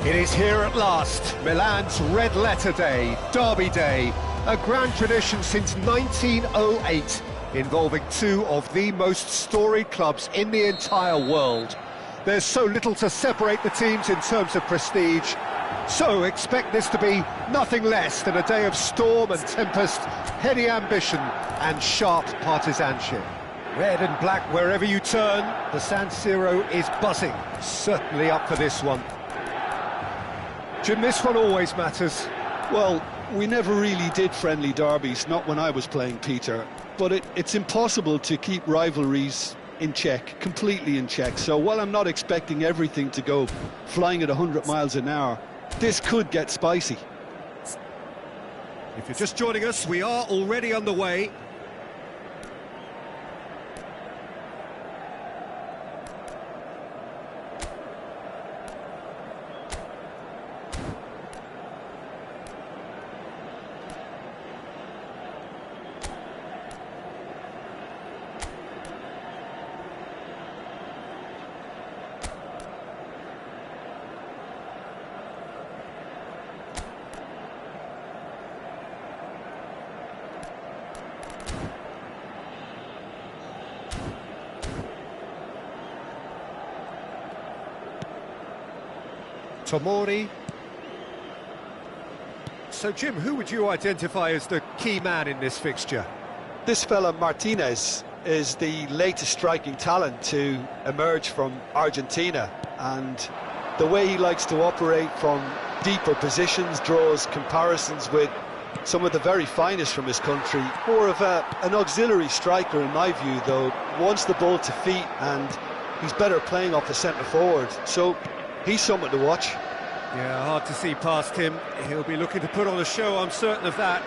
It is here at last, Milan's red letter day, Derby Day, a grand tradition since 1908, involving two of the most storied clubs in the entire world. There's so little to separate the teams in terms of prestige, so expect this to be nothing less than a day of storm and tempest, heady ambition and sharp partisanship. Red and black wherever you turn, the San Siro is buzzing, certainly up for this one. Jim, this one always matters. Well, we never really did friendly derbies, not when I was playing, Peter. But it's impossible to keep rivalries in check, completely in check. So while I'm not expecting everything to go flying at 100 miles an hour, this could get spicy. If you're just joining us, we are already underway. Tomori. So, Jim, who would you identify as the key man in this fixture? This fella Martinez is the latest striking talent to emerge from Argentina, and the way he likes to operate from deeper positions draws comparisons with some of the very finest from his country. More of an auxiliary striker in my view, though. Wants the ball to feet, and he's better playing off the centre forward, so he's someone to watch. Yeah, hard to see past him. He'll be looking to put on a show, I'm certain of that.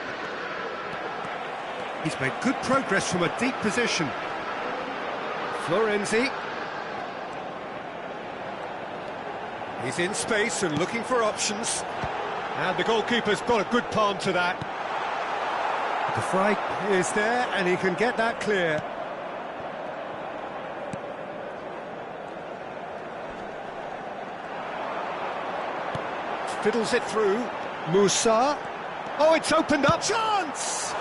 He's made good progress from a deep position. Florenzi. He's in space and looking for options. And the goalkeeper's got a good palm to that. The fry is there, and he can get that clear. Fiddles it through. Musa. Oh, it's opened up. Chance!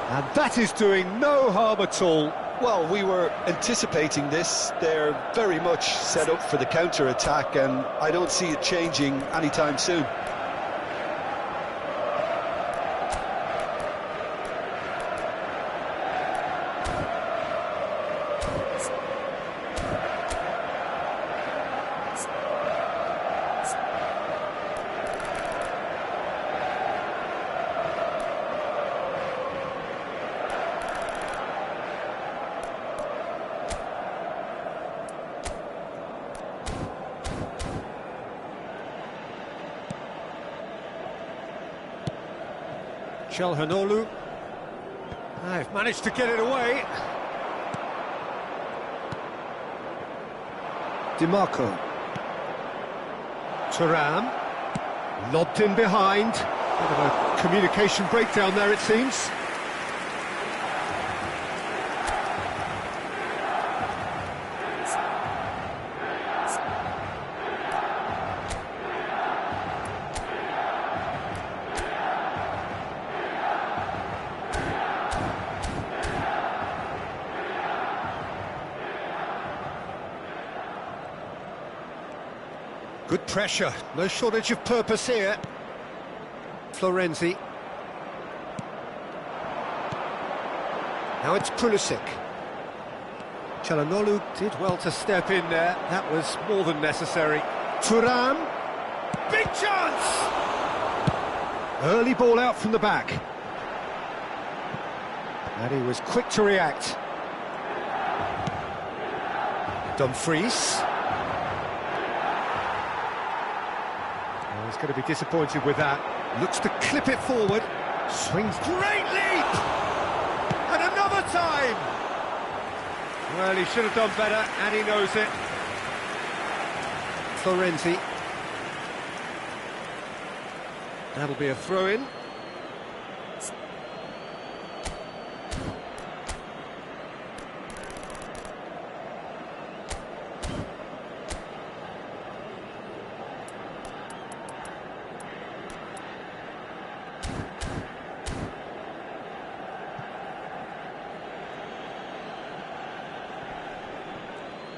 And that is doing no harm at all. Well, we were anticipating this. They're very much set up for the counter-attack, and I don't see it changing anytime soon. Chelhanoglu. I've managed to get it away. DiMarco. Thuram. Lobbed in behind. Bit of a communication breakdown there, it seems. Good pressure, no shortage of purpose here. Florenzi. Now it's Pulisic. Chelhanoglu did well to step in there. That was more than necessary. Thuram. Big chance! Early ball out from the back. And he was quick to react. Dumfries. He's going to be disappointed with that. Looks to clip it forward. Swings. Great leap! And another time! Well, he should have done better, and he knows it. Florenzi. That'll be a throw-in.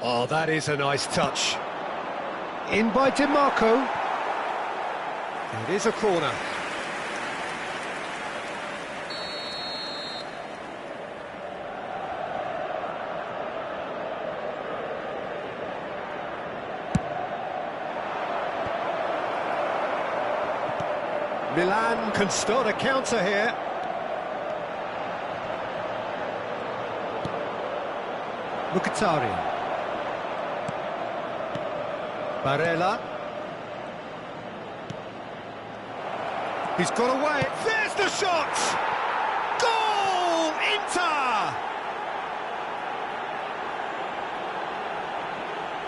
Oh, that is a nice touch. In by DiMarco. It is a corner. Milan can start a counter here. Mkhitaryan. Barella. He's got away. There's the shot! Goal! Inter!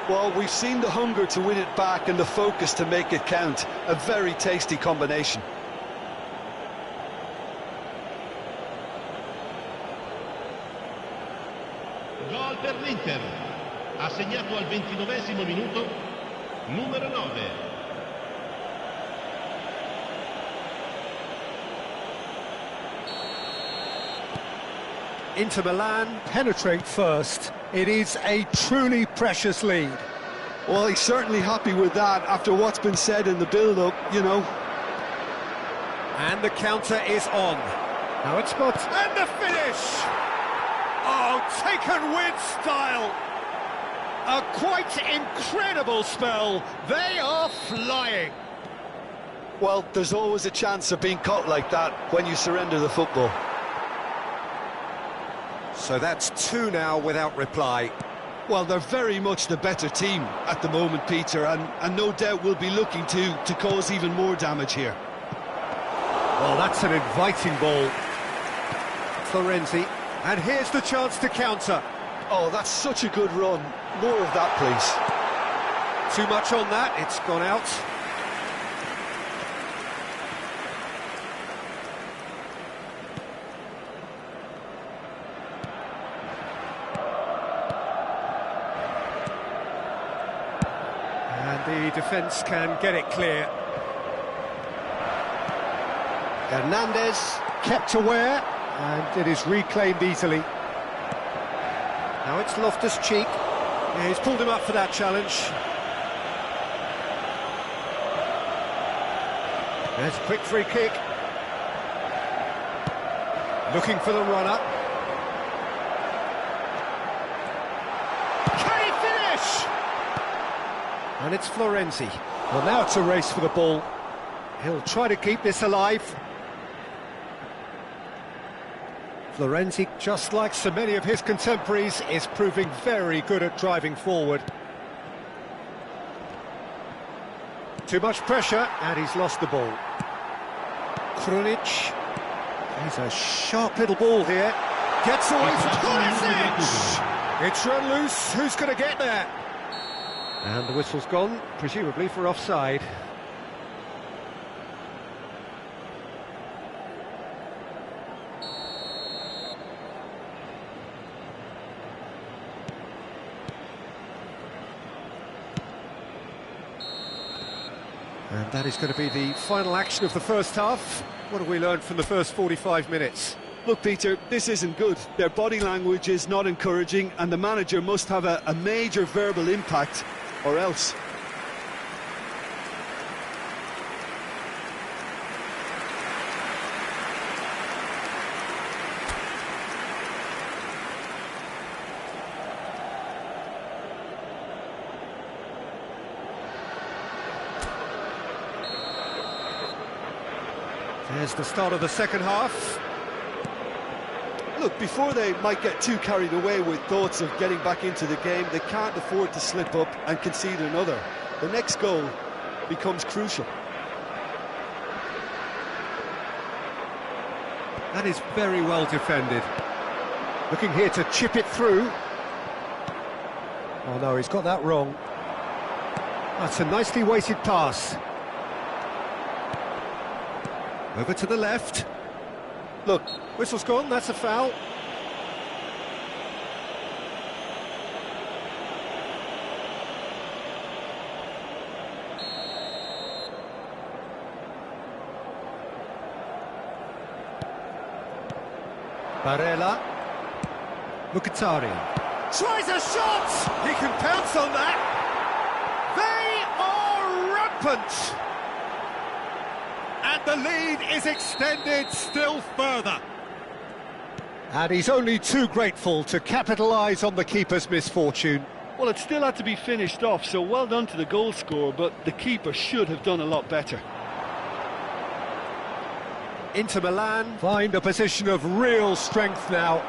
Well, we've seen the hunger to win it back and the focus to make it count. A very tasty combination. Gol per l'Inter. Ha segnato al 29esimo minuto numero 9. Inter Milan penetrate first. It is a truly precious lead. Well, he's certainly happy with that after what's been said in the build-up, you know. And the counter is on. Now it's spot. And the finish! Oh, taken with style. A quite incredible spell. They are flying. Well, there's always a chance of being caught like that when you surrender the football. So that's two now without reply. Well, they're very much the better team at the moment, Peter, and no doubt will be looking to cause even more damage here. Well, that's an inviting ball. Florenzi, and here's the chance to counter. Oh, that's such a good run. More of that, please. Too much on that, it's gone out. And the defence can get it clear. Hernandez kept aware, and it is reclaimed easily. Now it's Loftus-Cheek. Yeah, he's pulled him up for that challenge. There's a quick free kick. Looking for the runner. Can he finish? And it's Florenzi. Well, now it's a race for the ball. He'll try to keep this alive. Florenzi, just like so many of his contemporaries, is proving very good at driving forward. Too much pressure, and he's lost the ball. Krunic. He's a sharp little ball here. Gets away from Pulisic! It's run loose. Who's going to get there? And the whistle's gone, presumably for offside. And that is going to be the final action of the first half. What have we learned from the first 45 minutes? Look, Peter, this isn't good. Their body language is not encouraging, and the manager must have a major verbal impact, or else. There's the start of the second half. Look, before they might get too carried away with thoughts of getting back into the game, they can't afford to slip up and concede another. The next goal becomes crucial. That is very well defended. Looking here to chip it through. Oh no, he's got that wrong. That's a nicely weighted pass. Over to the left. Look, whistle's gone, that's a foul. Barella. Mkhitaryan. Tries a shot! He can pounce on that! They are rampant! And the lead is extended still further. And he's only too grateful to capitalise on the keeper's misfortune. Well, it still had to be finished off, so well done to the goal scorer, but the keeper should have done a lot better. Inter Milan find a position of real strength now.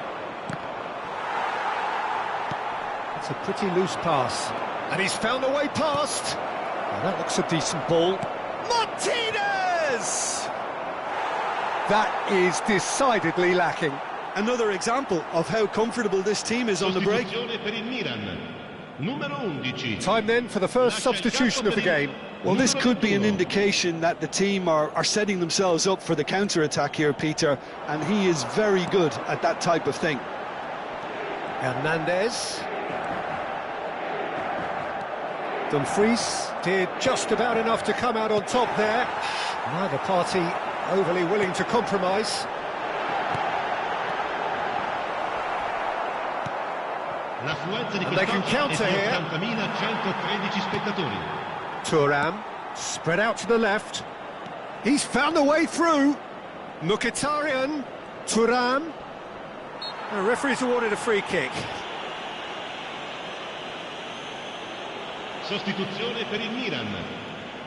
It's a pretty loose pass. And he's found a way past. Well, that looks a decent ball. Martinez! That is decidedly lacking. Another example of how comfortable this team is on the break. Time then for the first substitution of the game. Well, this could be an indication that the team are setting themselves up for the counter-attack here, Peter, and he is very good at that type of thing. Hernandez. Dumfries did just about enough to come out on top there. Neither party overly willing to compromise. And they can counter here. Thuram, spread out to the left. He's found a way through. Mkhitaryan, Thuram. The referee's awarded a free kick. Sostituzione per il Milan.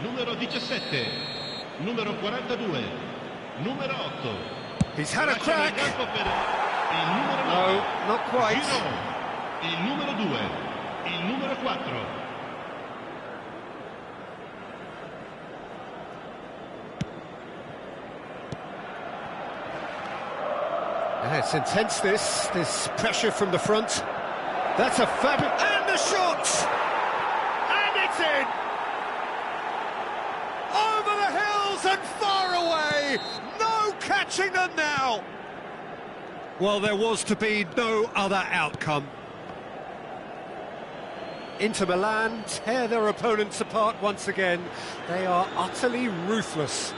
Numero 17, numero 42, numero 8. He's had a crack. No, not quite. Il numero 2, il numero 4. Yeah, it's intense, this pressure from the front. That's a fabulous... And the shot! And it's in! Over the hills and far away! No catching them now! Well, there was to be no other outcome. Inter Milan tear their opponents apart once again. They are utterly ruthless.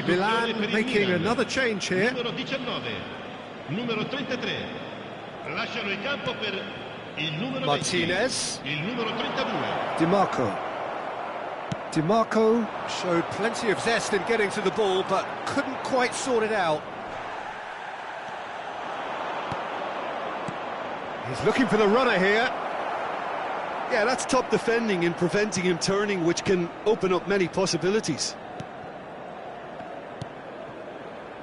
Milan making another change here. Numero 19, numero 33. Lasciano il campo per il numero Martinez. 20, il numero 32. Di Marco showed plenty of zest in getting to the ball, but couldn't quite sort it out. He's looking for the runner here. Yeah, that's top defending and preventing him turning, which can open up many possibilities.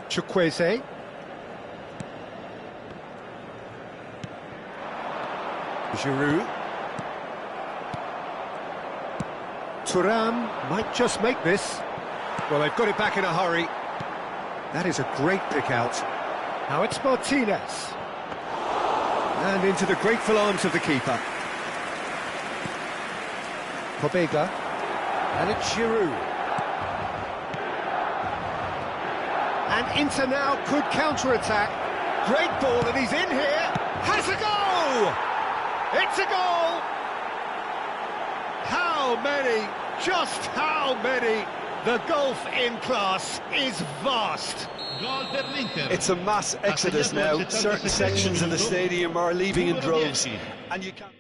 Chukwueze. Giroud. Thuram might just make this. Well, they've got it back in a hurry. That is a great pick out. Now it's Martinez. And into the grateful arms of the keeper. Pobega. And it's Giroud. And Inter now could counter-attack. Great ball, and he's in here. Has a goal! It's a goal! How many? Just how many? The gulf in class is vast. It's a mass exodus now. Certain sections of the stadium are leaving in droves, and you can't...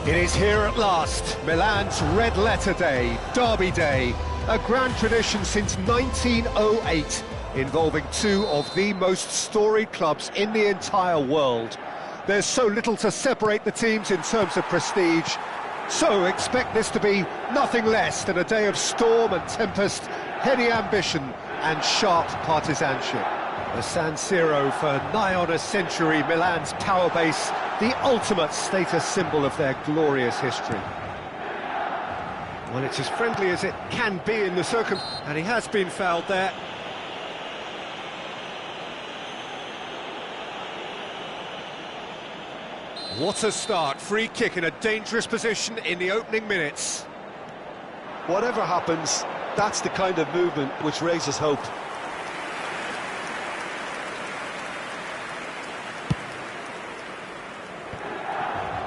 It is here at last, Milan's red letter day, Derby Day, a grand tradition since 1908, involving two of the most storied clubs in the entire world. There's so little to separate the teams in terms of prestige, so expect this to be nothing less than a day of storm and tempest, heady ambition and sharp partisanship. The San Siro for nigh on a century, Milan's power base, the ultimate status symbol of their glorious history. Well, it's as friendly as it can be in the and he has been fouled there. What a start, free kick in a dangerous position in the opening minutes. Whatever happens, that's the kind of movement which raises hope.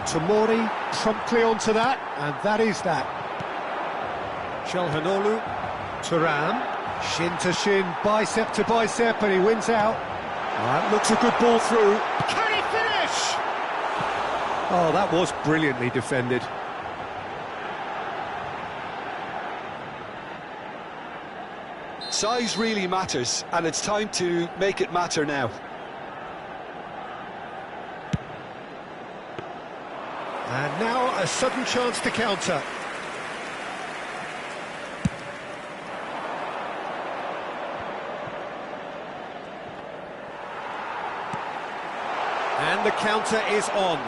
Tomori promptly onto that, and that is that. Chelhanoglu, Thuram, shin to shin, bicep to bicep, and he wins out. That looks a good ball through. Can he finish? Oh, that was brilliantly defended. Size really matters, and it's time to make it matter now. And now a sudden chance to counter. And the counter is on.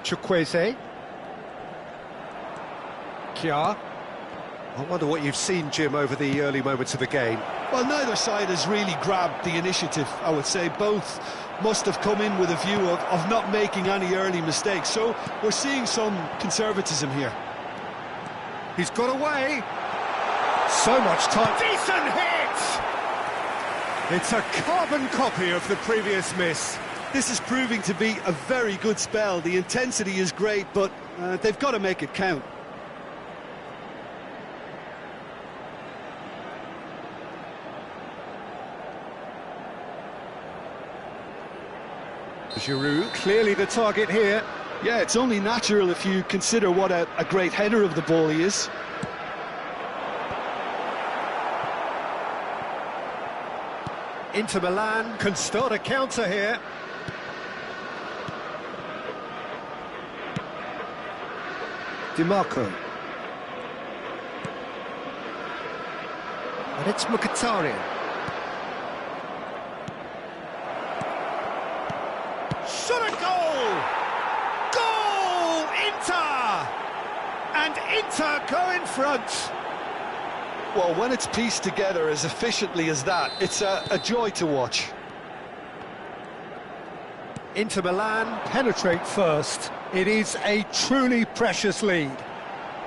Chukwueze. Kjaer. I wonder what you've seen, Jim, over the early moments of the game. Well, neither side has really grabbed the initiative, I would say. Both must have come in with a view of not making any early mistakes. So we're seeing some conservatism here. He's got away. So much time. Decent hit! It's a carbon copy of the previous miss. This is proving to be a very good spell. The intensity is great, but they've got to make it count. Giroud, clearly the target here. Yeah, it's only natural if you consider what a great header of the ball he is. Inter Milan can start a counter here. Di Marco. And it's Mkhitaryan. Shot a goal! Goal! Inter! And Inter go in front. Well, when it's pieced together as efficiently as that, it's a joy to watch. Inter Milan penetrate first. It is a truly precious lead.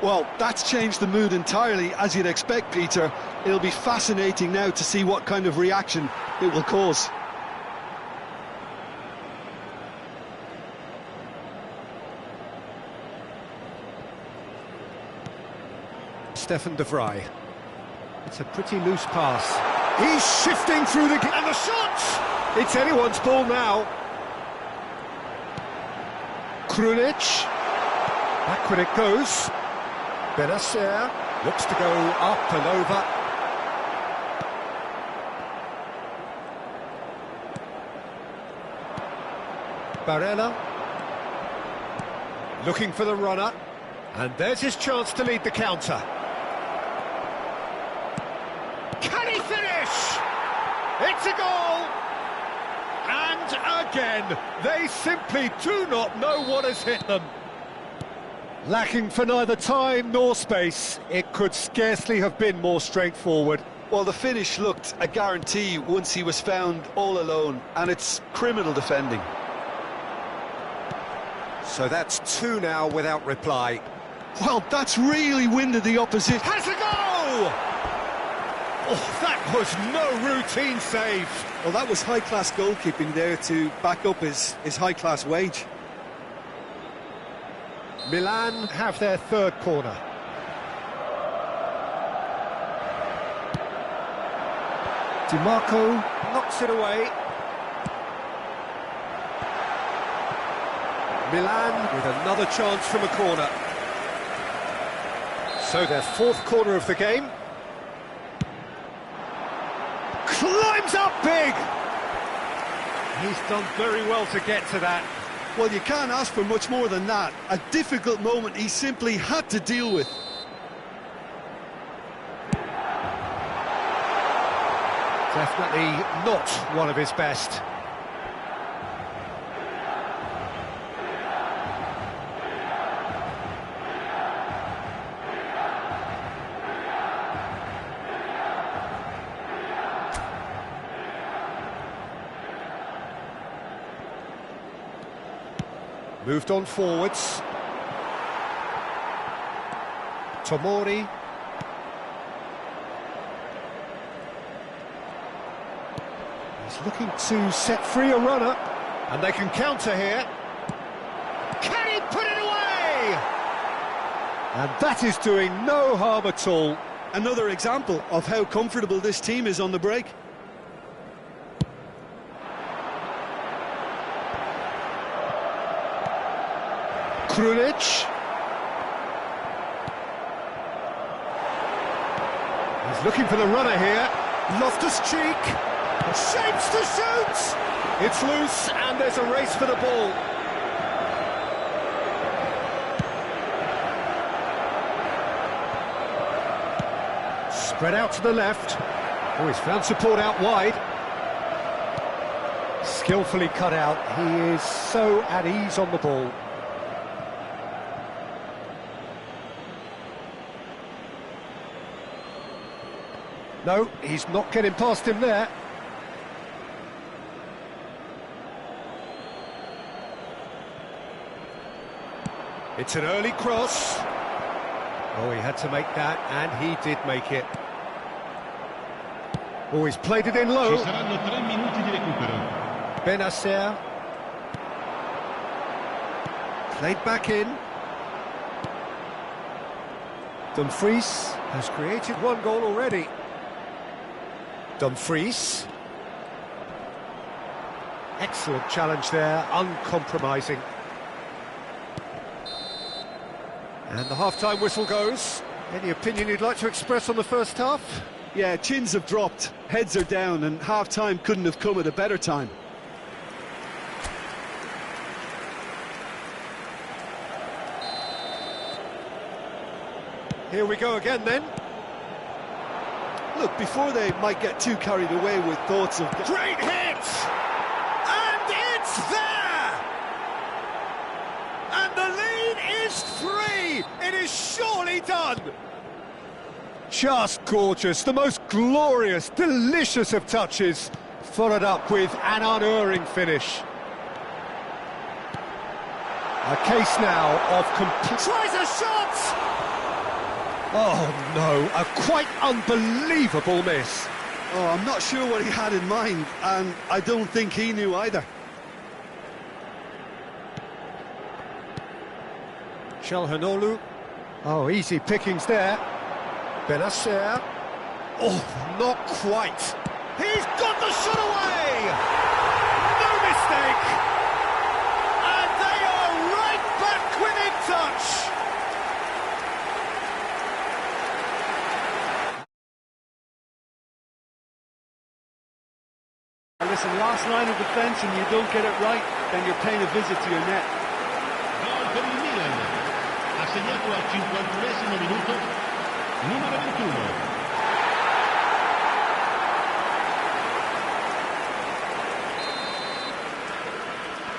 Well, that's changed the mood entirely, as you'd expect, Peter. It'll be fascinating now to see what kind of reaction it will cause. Stefan de Vrij. It's a pretty loose pass. He's shifting through the... And the shot! It's anyone's ball now. Krunic. Backward it goes. Benacer looks to go up and over. Barella. Looking for the runner. And there's his chance to lead the counter. Can he finish? It's a goal! And again, they simply do not know what has hit them. Lacking for neither time nor space, it could scarcely have been more straightforward. Well, the finish looked a guarantee once he was found all alone, and it's criminal defending. So that's two now without reply. Well, that's really winded the opposition. Has a goal! Oh, that was no routine save. Well, that was high-class goalkeeping there to back up his high-class wage. Milan have their third corner. Di Marco knocks it away. Milan with another chance from a corner. So their fourth corner of the game. Climbs up big! He's done very well to get to that. Well, you can't ask for much more than that. A difficult moment he simply had to deal with. Definitely not one of his best. Moved on forwards. Tomori. He's looking to set free a runner. And they can counter here. Can he put it away? And that is doing no harm at all. Another example of how comfortable this team is on the break. Krunic. He's looking for the runner here. Loftus-Cheek. Shapes to shoot! It's loose and there's a race for the ball. Spread out to the left. Oh, he's found support out wide. Skillfully cut out. He is so at ease on the ball. No, he's not getting past him there. It's an early cross. Oh, he had to make that, and he did make it. Oh, he's played it in low. Ci saranno 3 minuti di recupero. Benacer. Played back in. Dumfries has created one goal already. Dumfries. Excellent challenge there, uncompromising. And the half-time whistle goes. Any opinion you'd like to express on the first half? Yeah, chins have dropped, heads are down, and half-time couldn't have come at a better time. Here we go again then. Look, before they might get too carried away with thoughts of... Great hit! And it's there! And the lead is 3! It is surely done! Just gorgeous, the most glorious, delicious of touches, followed up with an unerring finish. A case now of complete... Tries a shot! Oh no, a quite unbelievable miss. Oh, I'm not sure what he had in mind, and I don't think he knew either. Çalhanoğlu. Oh, easy pickings there. Benacer. Oh, not quite. He's got the shot away! No mistake! And they are right back within touch! Listen, last line of defence and you don't get it right, then you're paying a visit to your net. Gol per il Milan. Ha segnato al 51esimo minuto, numero 21.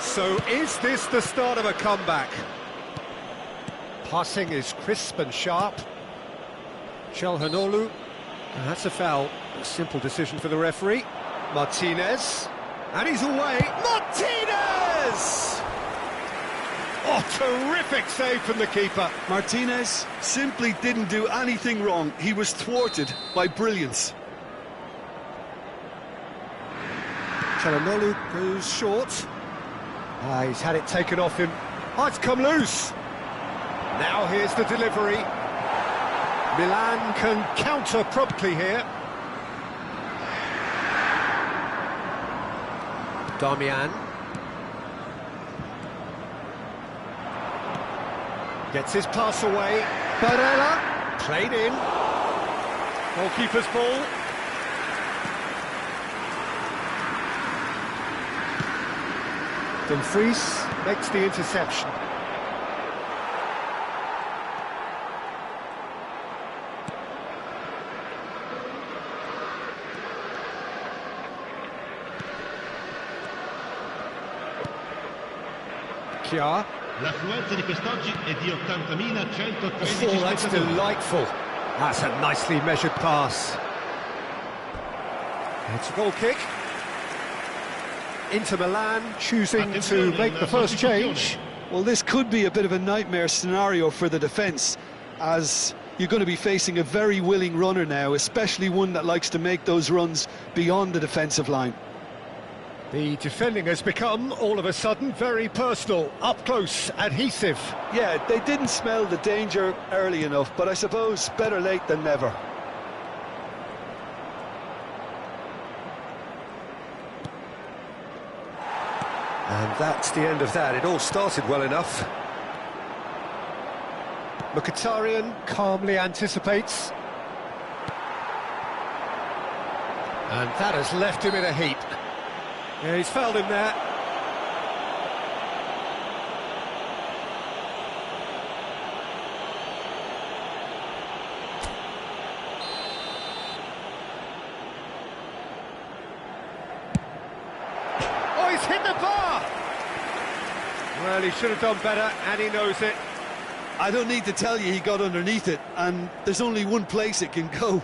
So is this the start of a comeback? Passing is crisp and sharp. Çalhanoğlu. And that's a foul. A simple decision for the referee. Martinez, and he's away. Martinez! Oh, terrific save from the keeper. Martinez simply didn't do anything wrong. He was thwarted by brilliance. Çalhanoğlu goes short. He's had it taken off him. Oh, it's come loose. Now here's the delivery. Milan can counter promptly here. Darmian. Gets his pass away. Barella, played in. Goalkeeper's ball. Dumfries makes the interception. Kia. L'affluenza di quest'oggi è di 80.113 Oh, that's spettatori. delightful. That's a nicely measured pass. It's a goal kick. Inter Milan choosing to make the first change. Well, this could be a bit of a nightmare scenario for the defence, as you're going to be facing a very willing runner now, especially one that likes to make those runs beyond the defensive line. The defending has become, all of a sudden, very personal, up close, adhesive. Yeah, they didn't smell the danger early enough, but I suppose better late than never. And that's the end of that. It all started well enough. Mkhitaryan calmly anticipates. And that has left him in a heap. Yeah, he's fouled him there. Oh, he's hit the bar! Well, he should have done better, and he knows it. I don't need to tell you he got underneath it, and there's only one place it can go.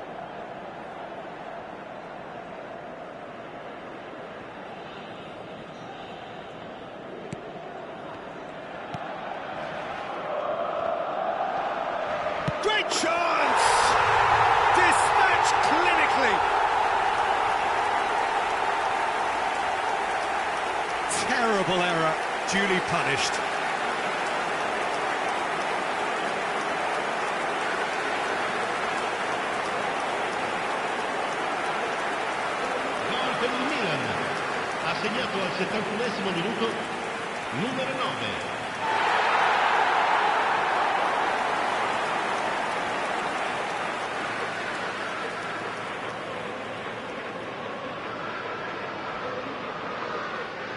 Great chance! Dispatched clinically. Terrible error, duly punished. Gol per il Milan. Ha segnato al 71esimo minuto numero 9.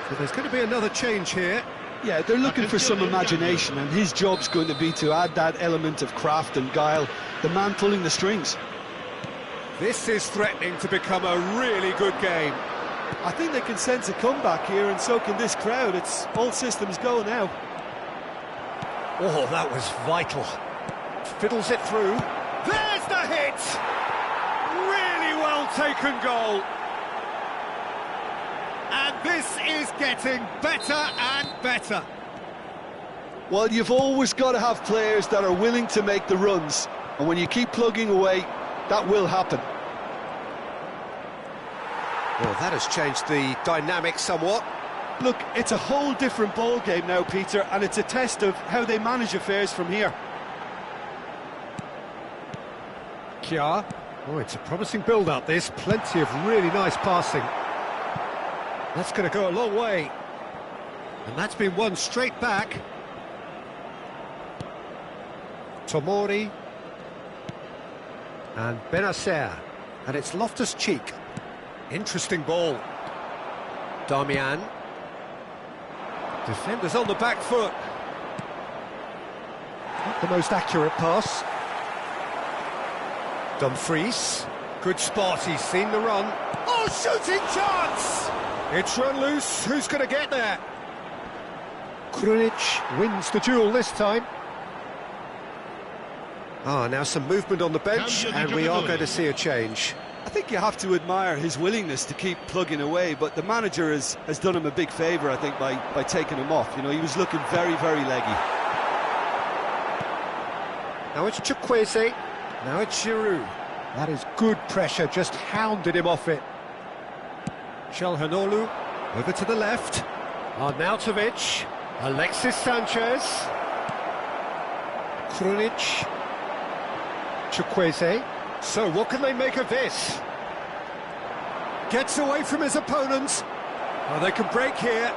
So there's going to be another change here. Yeah, they're looking for some imagination, and his job's going to be to add that element of craft and guile, the man pulling the strings. This is threatening to become a really good game. I think they can sense a comeback here, and so can this crowd. It's all systems go now. Oh, that was vital. Fiddles it through. There's the hit! Really well taken goal. And this is getting better and better. Well, you've always got to have players that are willing to make the runs, and when you keep plugging away, that will happen. Well, that has changed the dynamic somewhat. Look, it's a whole different ball game now, Peter, and it's a test of how they manage affairs from here. Kia. Oh, it's a promising build-up, this. Plenty of really nice passing. That's going to go a long way. And that's been won straight back. Tomori. And Benacer. And it's Loftus-Cheek. Interesting ball. Darmian. Defenders on the back foot. Not the most accurate pass. Dumfries. Good spot, he's seen the run. Oh, shooting chance! It's run loose, who's going to get there? Krunic wins the duel this time. Ah, now some movement on the bench, and we are going to see a change. I think you have to admire his willingness to keep plugging away, but the manager has done him a big favour, I think, by taking him off. You know, he was looking very, very leggy. Now it's Chukwueze, now it's Giroud. That is good pressure, just hounded him off it. Çalhanoğlu, over to the left. Arnautovic, Alexis Sanchez. Krunic. Chukwueze. So what can they make of this? Gets away from his opponents. Oh, they can break here.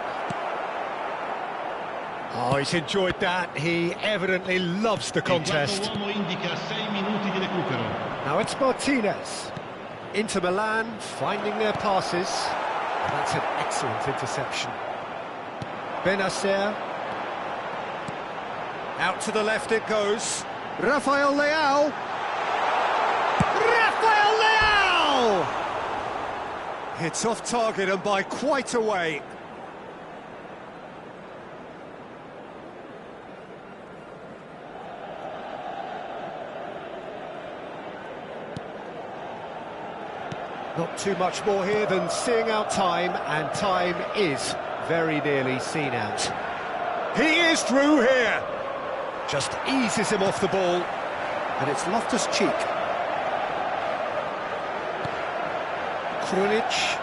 Oh, he's enjoyed that. He evidently loves the Il quarto contest. uomo indica 6 minuti di recupero. Now it's Martinez. Inter Milan finding their passes. And that's an excellent interception. Benacer. Out to the left it goes. Rafael Leao. Rafael Leao! It's off target and by quite a way. Not too much more here than seeing out time, and time is very nearly seen out. He is through here! Just eases him off the ball, and it's Loftus-Cheek. Krunic.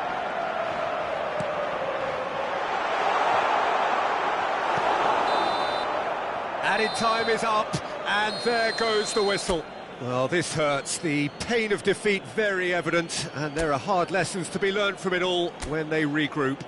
Added time is up, and there goes the whistle. Well, this hurts. The pain of defeat very evident, and there are hard lessons to be learned from it all when they regroup.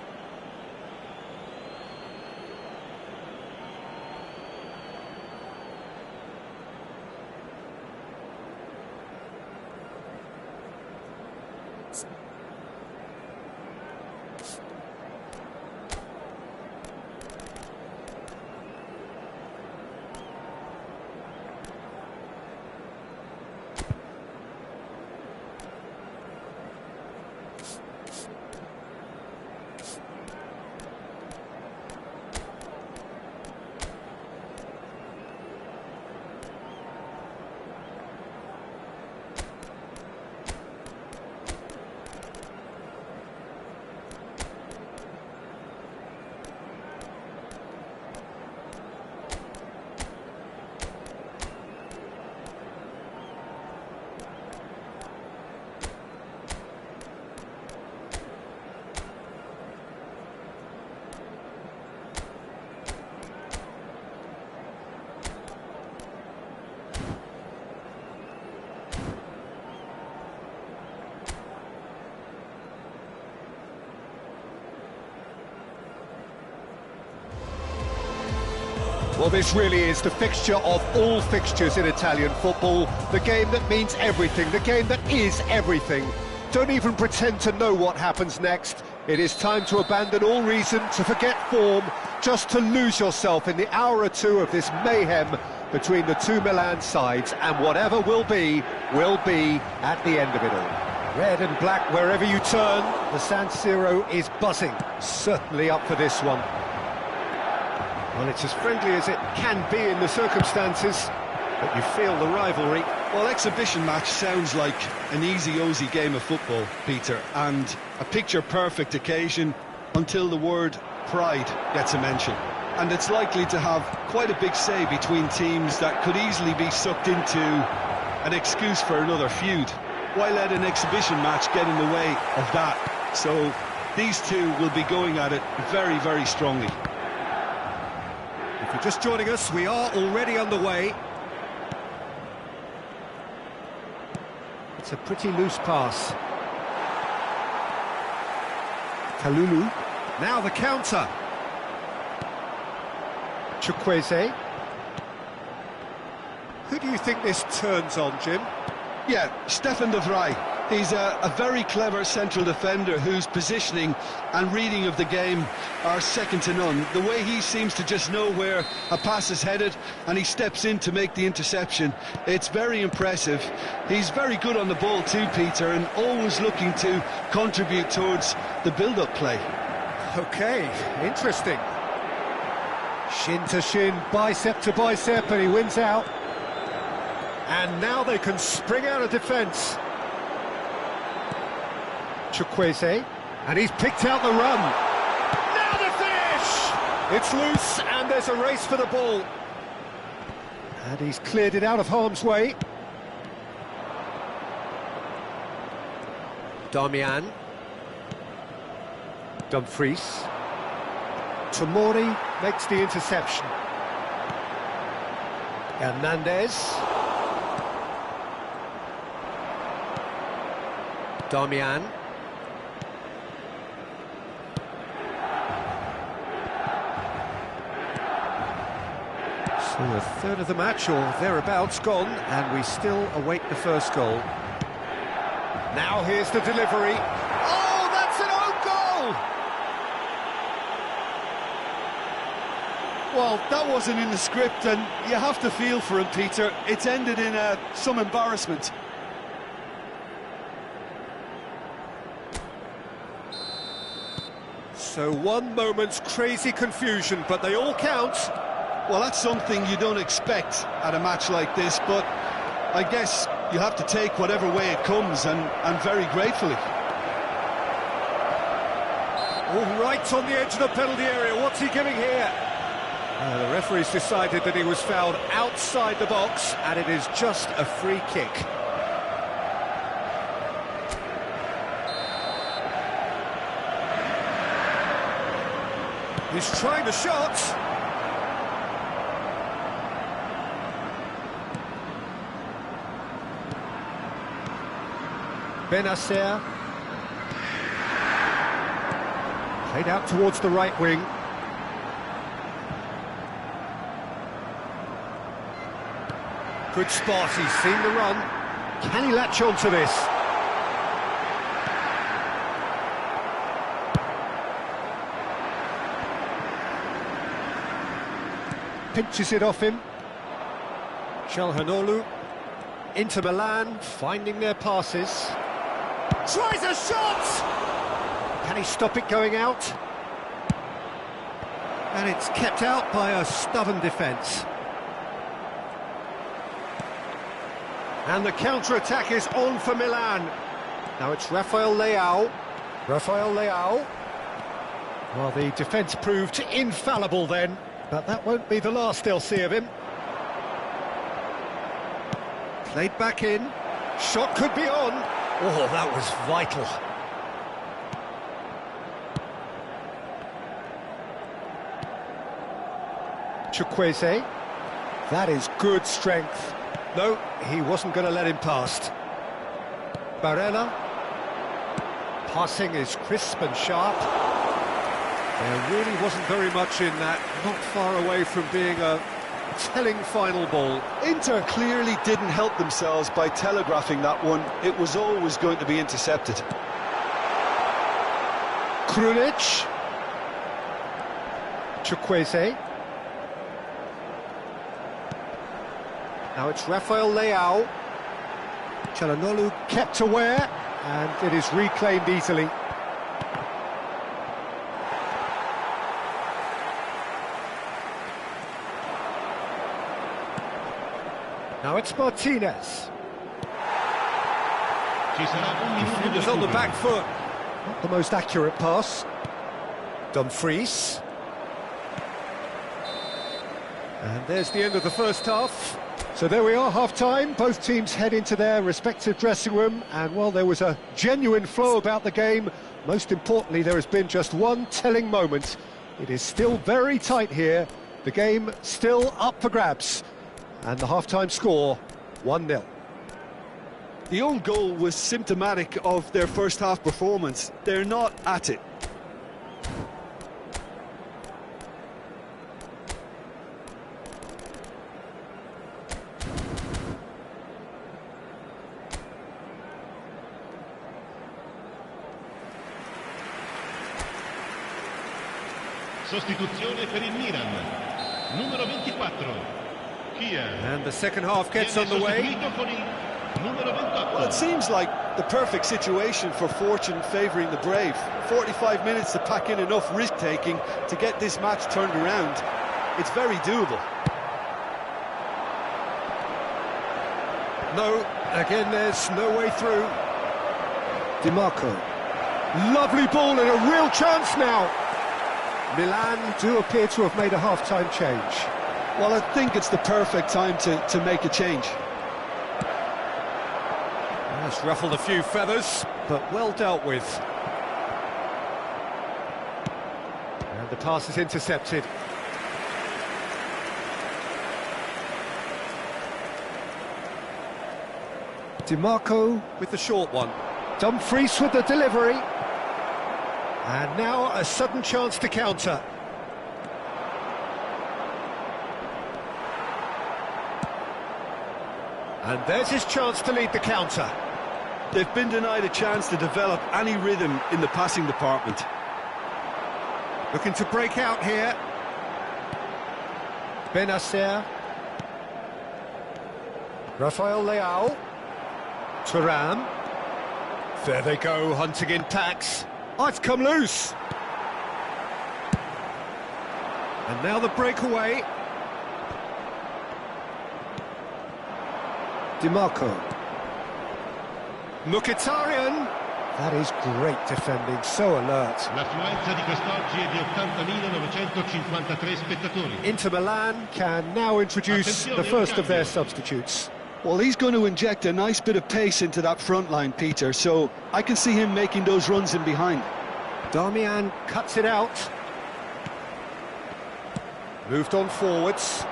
Well, this really is the fixture of all fixtures in Italian football. The game that means everything, the game that is everything. Don't even pretend to know what happens next. It is time to abandon all reason, to forget form, just to lose yourself in the hour or two of this mayhem between the two Milan sides, and whatever will be at the end of it all. Red and black wherever you turn, the San Siro is buzzing, certainly up for this one. Well, it's as friendly as it can be in the circumstances, but you feel the rivalry. Well, exhibition match sounds like an easy-ozy game of football, Peter, and a picture-perfect occasion until the word pride gets a mention. And it's likely to have quite a big say between teams that could easily be sucked into an excuse for another feud. Why let an exhibition match get in the way of that? So these two will be going at it very, very strongly. If you're just joining us, we are already underway. It's a pretty loose pass. Kalulu. Now the counter. Chukwueze. Who do you think this turns on, Jim? Yeah, Stefan de Vrij. He's a very clever central defender whose positioning and reading of the game are second to none. The way he seems to just know where a pass is headed and he steps in to make the interception, it's very impressive. He's very good on the ball too, Peter, and always looking to contribute towards the build-up play. Okay, interesting. Shin to shin, bicep to bicep, and he wins out. And now they can spring out of defence. Chukwueze, and he's picked out the run. Now the finish! It's loose, and there's a race for the ball. And he's cleared it out of harm's way. Damian. Dumfries. Tomori makes the interception. Hernandez. Damian. So a third of the match, or thereabouts, gone, and we still await the first goal. Now here's the delivery. Oh, that's an own goal! Well, that wasn't in the script, and you have to feel for him, Peter. It's ended in some embarrassment. So one moment's crazy confusion, but they all count. Well, that's something you don't expect at a match like this, but I guess you have to take whatever way it comes, and very gratefully. All right on the edge of the penalty area. What's he giving here? The referee's decided that he was fouled outside the box, and it is just a free kick. He's trying the shot. Benacer. Played out towards the right wing. Good spot, he's seen the run. Can he latch on to this? Pinches it off him. Çalhanoğlu. Inter Milan, finding their passes. Tries a shot! Can he stop it going out? And it's kept out by a stubborn defence. And the counter-attack is on for Milan. Now it's Rafael Leao. Well, the defence proved infallible then, but that won't be the last they'll see of him. Played back in. Shot could be on. Oh, that was vital. Chukwueze. That is good strength. No, he wasn't going to let him past. Barella. Passing is crisp and sharp. There really wasn't very much in that. Not far away from being a telling final ball. Inter clearly didn't help themselves by telegraphing that one. It was always going to be intercepted. Krunic. Chukwueze. Now it's Rafael Leao. Çalhanoğlu kept aware, and it is reclaimed easily. Now it's Martinez. He was on the back foot. Not the most accurate pass. Dumfries. And there's the end of the first half. So there we are, half-time. Both teams head into their respective dressing room, and while there was a genuine flow about the game, most importantly, there has been just one telling moment. It is still very tight here. The game still up for grabs. And the half-time score, 1-0. The own goal was symptomatic of their first-half performance. They're not at it. Sostituzione per il Milan. Numero 24. And the second half gets underway. Well, it seems like the perfect situation for fortune favouring the brave. 45 minutes to pack in enough risk-taking to get this match turned around. It's very doable. No, again there's no way through. DiMarco. Lovely ball and a real chance now. Milan do appear to have made a half-time change. Well, I think it's the perfect time to make a change. That's ruffled a few feathers, but well dealt with. And the pass is intercepted. DiMarco with the short one. Dumfries with the delivery. And now a sudden chance to counter. And there's his chance to lead the counter. They've been denied a chance to develop any rhythm in the passing department. Looking to break out here. Benacer. Rafael Leao. Thuram. There they go, hunting in packs. Oh, it's come loose. And now the breakaway. DiMarco. Mkhitaryan. That is great defending, so alert. L'affluenza di quest'oggi è di 80.953 spettatori. Inter Milan can now introduce the first of their substitutes. Well, he's going to inject a nice bit of pace into that front line, Peter, so I can see him making those runs in behind. Darmian cuts it out. Moved on forwards.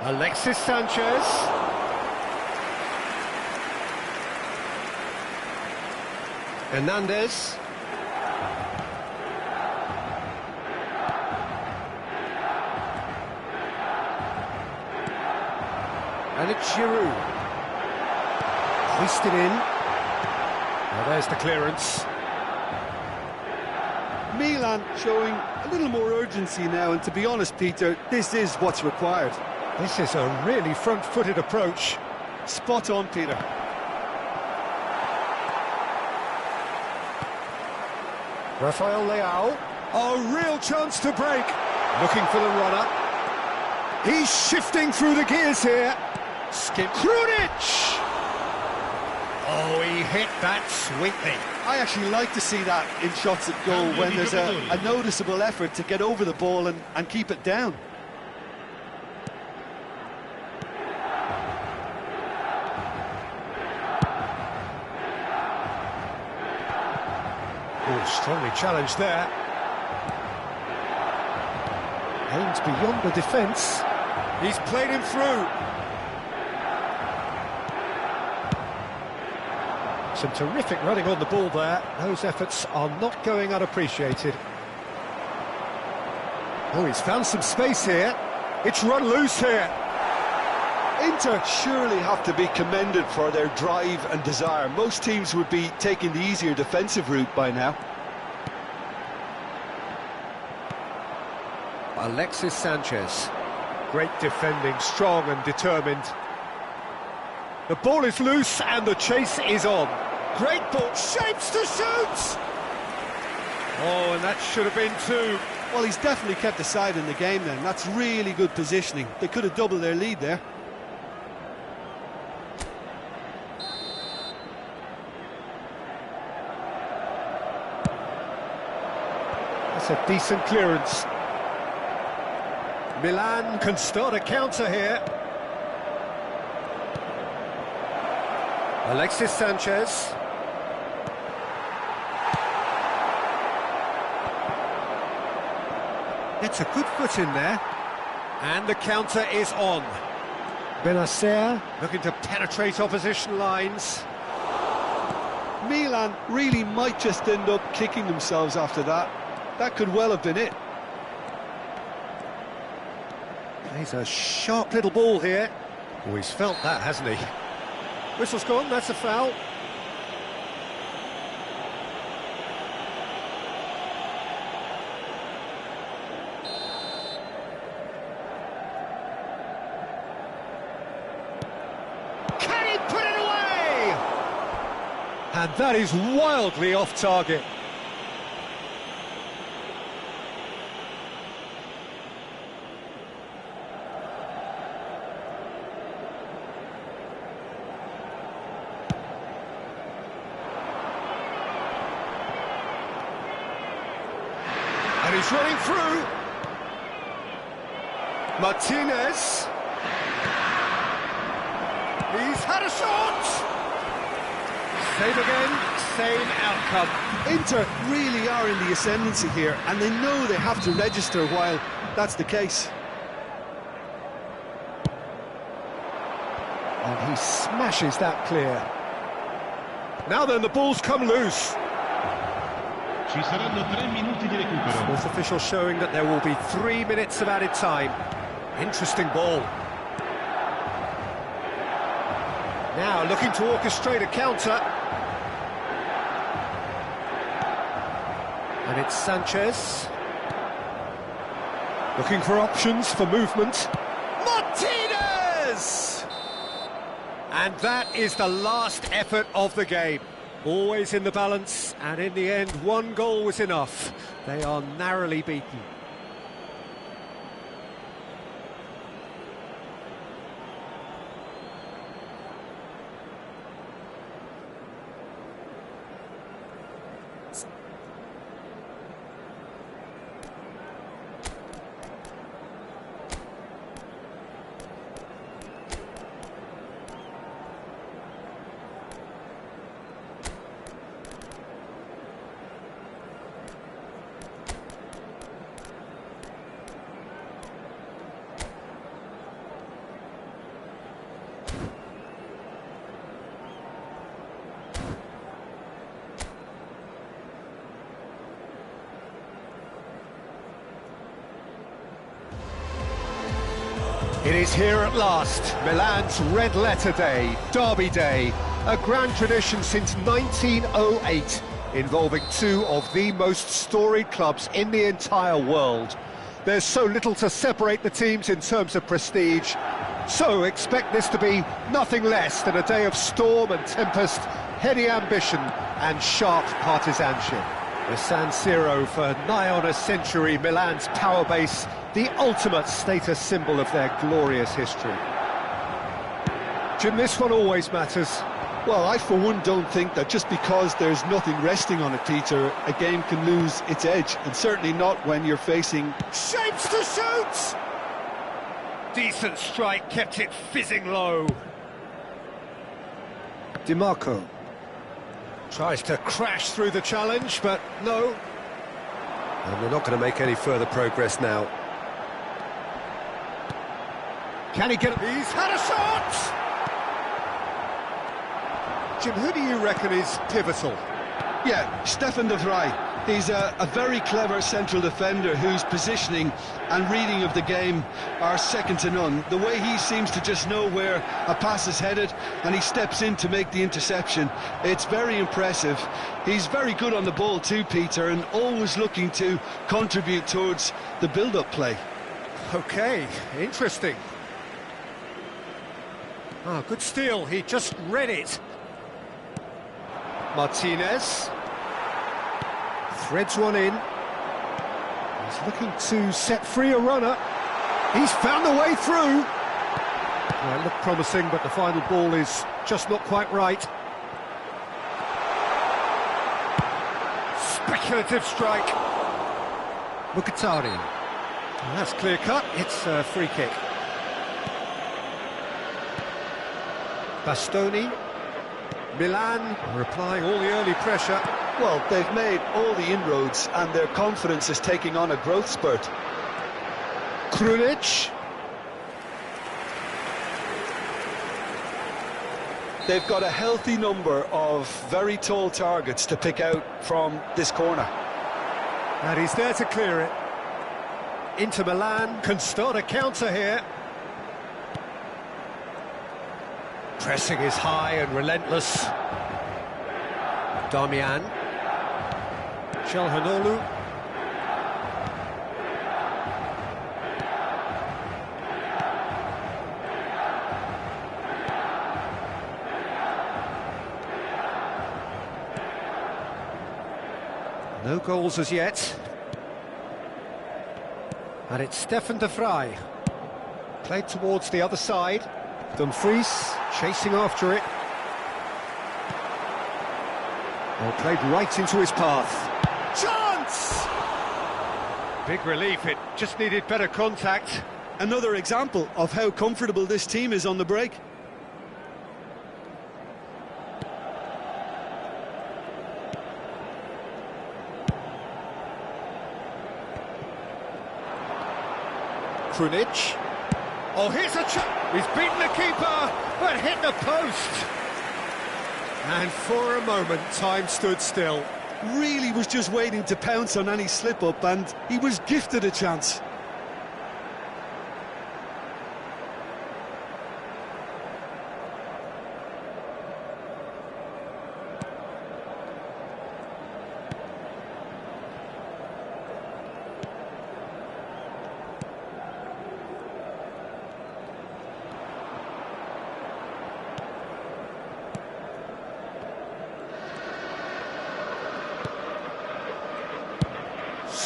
Alexis Sanchez. Hernandez. And it's Giroud. Hoisted in. Now there's the clearance. Milan showing a little more urgency now, and to be honest, Peter, this is what's required. This is a really front-footed approach. Spot on, Peter. Rafael Leao. A real chance to break. Looking for the runner. He's shifting through the gears here. Skip. Krunic! Oh, he hit that sweetly. I actually like to see that in shots at goal when there's a noticeable effort to get over the ball and keep it down. Oh, strongly challenged there. Aims beyond the defence. He's played him through. Some terrific running on the ball there. Those efforts are not going unappreciated. Oh, he's found some space here. It's run loose here. Inter surely have to be commended for their drive and desire. Most teams would be taking the easier defensive route by now. Alexis Sanchez. Great defending, strong and determined. The ball is loose and the chase is on. Great ball, shapes to shoot! Oh, and that should have been two. Well, he's definitely kept the side in the game then. That's really good positioning. They could have doubled their lead there. That's a decent clearance. Milan can start a counter here. Alexis Sanchez. Gets a good foot in there. And the counter is on. Benacer looking to penetrate opposition lines. Milan really might just end up kicking themselves after that. That could well have been it. Plays a sharp little ball here. Oh, he's felt that, hasn't he? Whistle's gone, that's a foul. Can he put it away? And that is wildly off target. And he's running through. Martinez. He's had a shot. Same again, same outcome. Inter really are in the ascendancy here, and they know they have to register while that's the case. And he smashes that clear. Now then, the ball's come loose. Ci saranno 3 minuti di recupero. Fourth official showing that there will be 3 minutes of added time. Interesting ball. Now looking to orchestrate a counter. And it's Sanchez. Looking for options for movement. Martinez! And that is the last effort of the game. Always in the balance, and in the end, one goal was enough. They are narrowly beaten. It is here at last, Milan's red letter day, Derby Day, a grand tradition since 1908, involving two of the most storied clubs in the entire world. There's so little to separate the teams in terms of prestige, so expect this to be nothing less than a day of storm and tempest, heady ambition and sharp partisanship. The San Siro for nigh on a century, Milan's power base, the ultimate status symbol of their glorious history. Jim, this one always matters. Well, I for one don't think that just because there's nothing resting on it, Peter, a game can lose its edge, and certainly not when you're facing... Shapes to shoot! Decent strike, kept it fizzing low. Di Marco tries to crash through the challenge, but no. And they're not going to make any further progress now. Can he get... He's had a shot! Jim, who do you reckon is pivotal? Yeah, Stefan de Vrij. He's a very clever central defender whose positioning and reading of the game are second to none. The way he seems to just know where a pass is headed and he steps in to make the interception, it's very impressive. He's very good on the ball too, Peter, and always looking to contribute towards the build-up play. OK, interesting. Ah, good steal, he just read it. Martinez threads one in. He's looking to set free a runner. He's found the way through. Well, it looked promising, but the final ball is just not quite right. Speculative strike. Mkhitaryan. That's clear cut. It's a free kick. Bastoni. Milan are applying all the early pressure. Well, they've made all the inroads and their confidence is taking on a growth spurt. Krunic. They've got a healthy number of very tall targets to pick out from this corner. And he's there to clear it. Inter Milan can start a counter here. Pressing is high and relentless. Darmian. Çalhanoğlu. No goals as yet. And it's Stefan de Vrij. Played towards the other side. Dumfries chasing after it. Well, played right into his path. Chance! Big relief, it just needed better contact. Another example of how comfortable this team is on the break. Krunic. Oh, here's a chance. He's beaten the keeper, but hit the post. And for a moment, time stood still. Really was just waiting to pounce on any slip-up, and he was gifted a chance.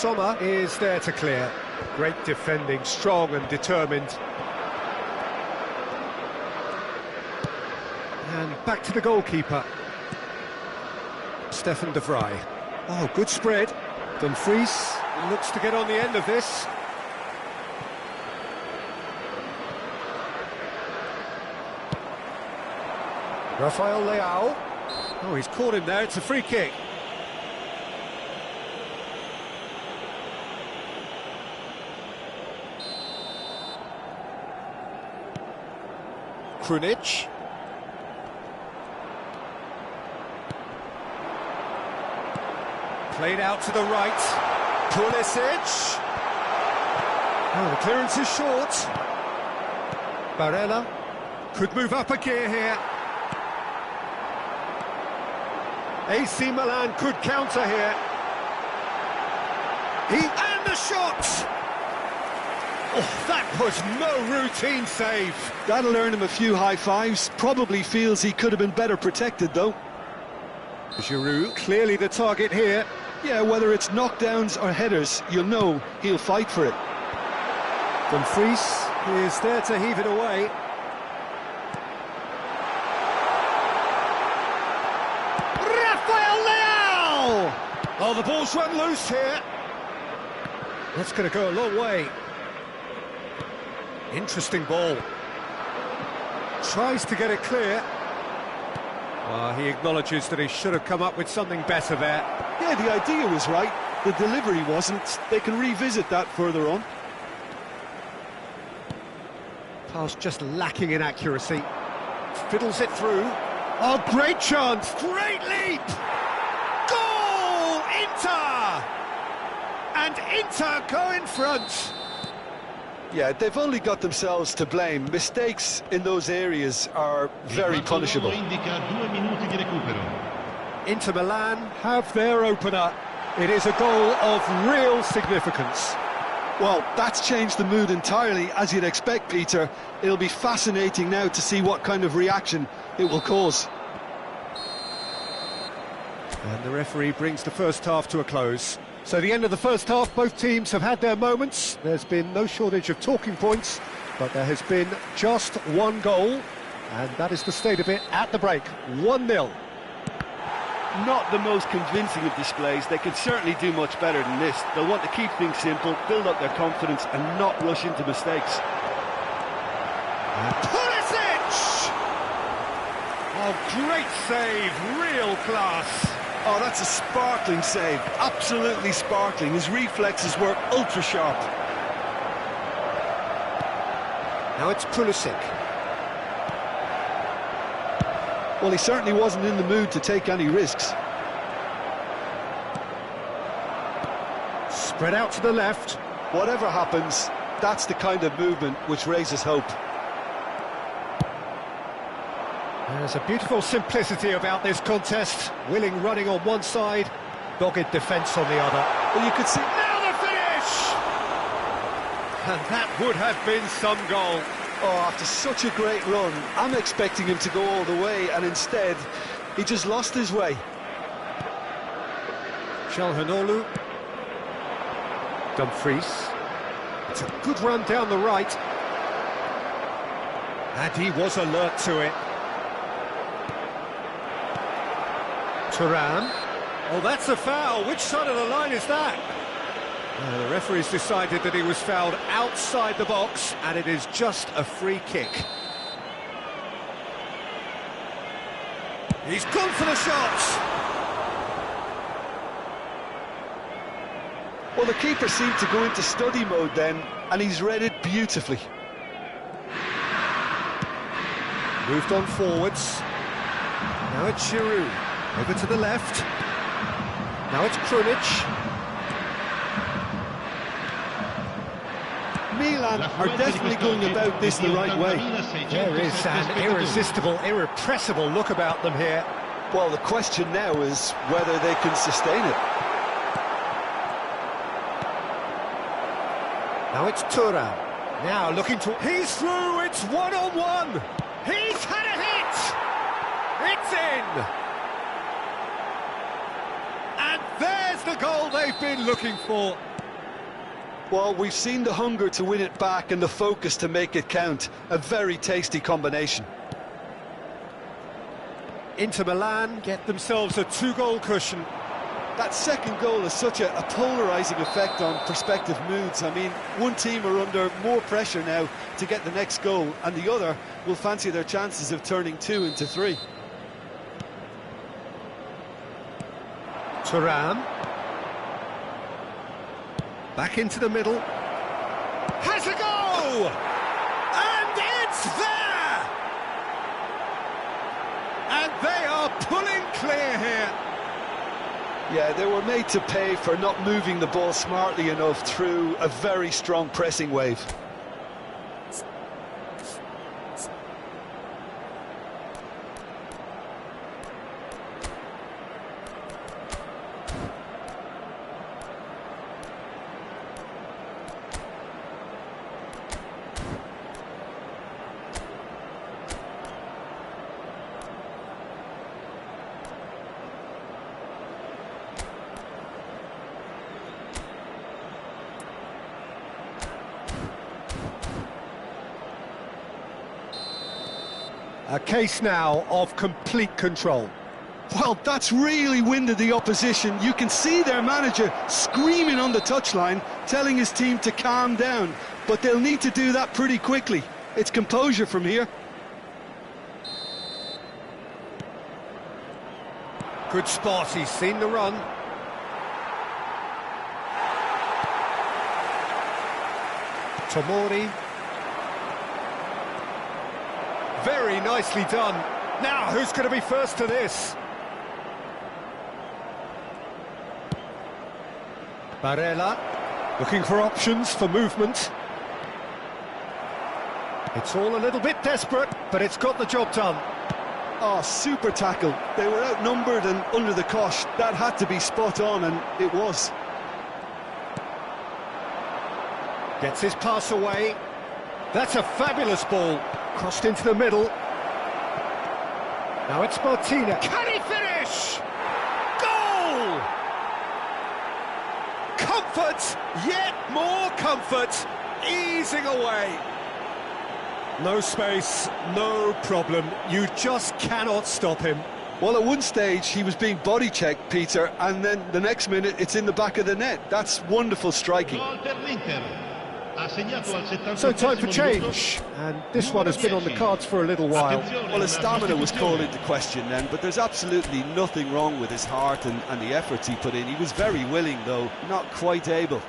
Sommer is there to clear. Great defending, strong and determined. And back to the goalkeeper. Stefan de Vrij. Oh, good spread. Dumfries looks to get on the end of this. Rafael Leao. Oh, he's caught him there, it's a free kick. Krunic. Played out to the right. Pulisic. Oh, the clearance is short. Barella could move up a gear here. AC Milan could counter here. And the shot! Oh, that was no routine save. That'll earn him a few high fives. Probably feels he could have been better protected, though. Giroud, clearly the target here. Yeah, whether it's knockdowns or headers, you'll know he'll fight for it. Dumfries is there to heave it away. Rafael Leao! Oh, the ball's run loose here. That's going to go a long way. Interesting ball. Tries to get it clear. He acknowledges that he should have come up with something better there. Yeah, the idea was right. The delivery wasn't. They can revisit that further on. Pass just lacking in accuracy. Fiddles it through. Oh, great chance! Great leap! Goal! Inter! And Inter go in front. Yeah, they've only got themselves to blame. Mistakes in those areas are very punishable. Inter Milan have their opener. It is a goal of real significance. Well, that's changed the mood entirely, as you'd expect, Peter. It'll be fascinating now to see what kind of reaction it will cause. And the referee brings the first half to a close. So the end of the first half, both teams have had their moments. There's been no shortage of talking points, but there has been just one goal, and that is the state of it at the break. 1-0. Not the most convincing of displays. They could certainly do much better than this. They'll want to keep things simple, build up their confidence and not rush into mistakes. And Pulisic! Oh, great save, real class. Oh, that's a sparkling save, absolutely sparkling. His reflexes were ultra sharp. Now it's Pulisic. Well, he certainly wasn't in the mood to take any risks. Spread out to the left. Whatever happens, that's the kind of movement which raises hope. There's a beautiful simplicity about this contest. Willing running on one side, dogged defence on the other. Well, you could see... Now the finish! And that would have been some goal. Oh, after such a great run, I'm expecting him to go all the way, and instead, he just lost his way. Çalhanoğlu. Dumfries. It's a good run down the right. And he was alert to it. Thuram. Oh, that's a foul. Which side of the line is that? The referee's decided that he was fouled outside the box, and it is just a free kick. He's gone for the shot! Well, the keeper seemed to go into study mode then, and he's read it beautifully. Moved on forwards. Now it's Giroud. Over to the left. Now it's Krunic. Milan are definitely going about this the right way. There is an irresistible, irrepressible look about them here. Well, the question now is whether they can sustain it. Now it's Thuram. Now looking to... He's through! It's one-on-one! He's had a hit! It's in! And there's the goal they've been looking for. Well, we've seen the hunger to win it back and the focus to make it count. A very tasty combination. Inter Milan get themselves a 2-goal cushion. That second goal has such a polarising effect on prospective moods. I mean, one team are under more pressure now to get the next goal, and the other will fancy their chances of turning 2 into 3. Thuram. Back into the middle. Has a go! And it's there! And they are pulling clear here. Yeah, they were made to pay for not moving the ball smartly enough through a very strong pressing wave. A case now of complete control. Well, that's really winded the opposition. You can see their manager screaming on the touchline, telling his team to calm down. But they'll need to do that pretty quickly. It's composure from here. Good spot, he's seen the run. Tomori. Very nicely done. Now, who's going to be first to this? Barella, looking for options for movement. It's all a little bit desperate, but it's got the job done. Oh, super tackle. They were outnumbered and under the cosh. That had to be spot on, and it was. Gets his pass away. That's a fabulous ball. Crossed into the middle. Now it's Martina. Can he finish? Goal! Comfort, yet more comfort, easing away. No space, no problem. You just cannot stop him. Well, at one stage, he was being body-checked, Peter, and then the next minute, it's in the back of the net. That's wonderful striking. So time for change, and this one has been on the cards for a little while. Well, his stamina was called into question then, but there's absolutely nothing wrong with his heart and the efforts he put in. He was very willing, though, not quite able.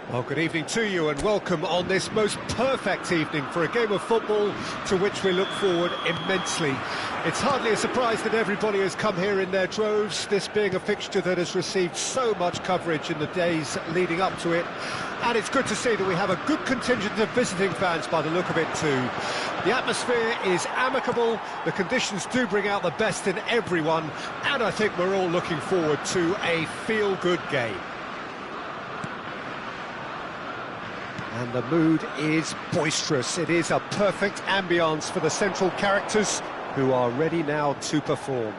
Well, good evening to you and welcome on this most perfect evening for a game of football to which we look forward immensely. It's hardly a surprise that everybody has come here in their droves, this being a fixture that has received so much coverage in the days leading up to it. And it's good to see that we have a good contingent of visiting fans by the look of it too. The atmosphere is amicable, the conditions do bring out the best in everyone, and I think we're all looking forward to a feel-good game. And the mood is boisterous. It is a perfect ambience for the central characters who are ready now to perform.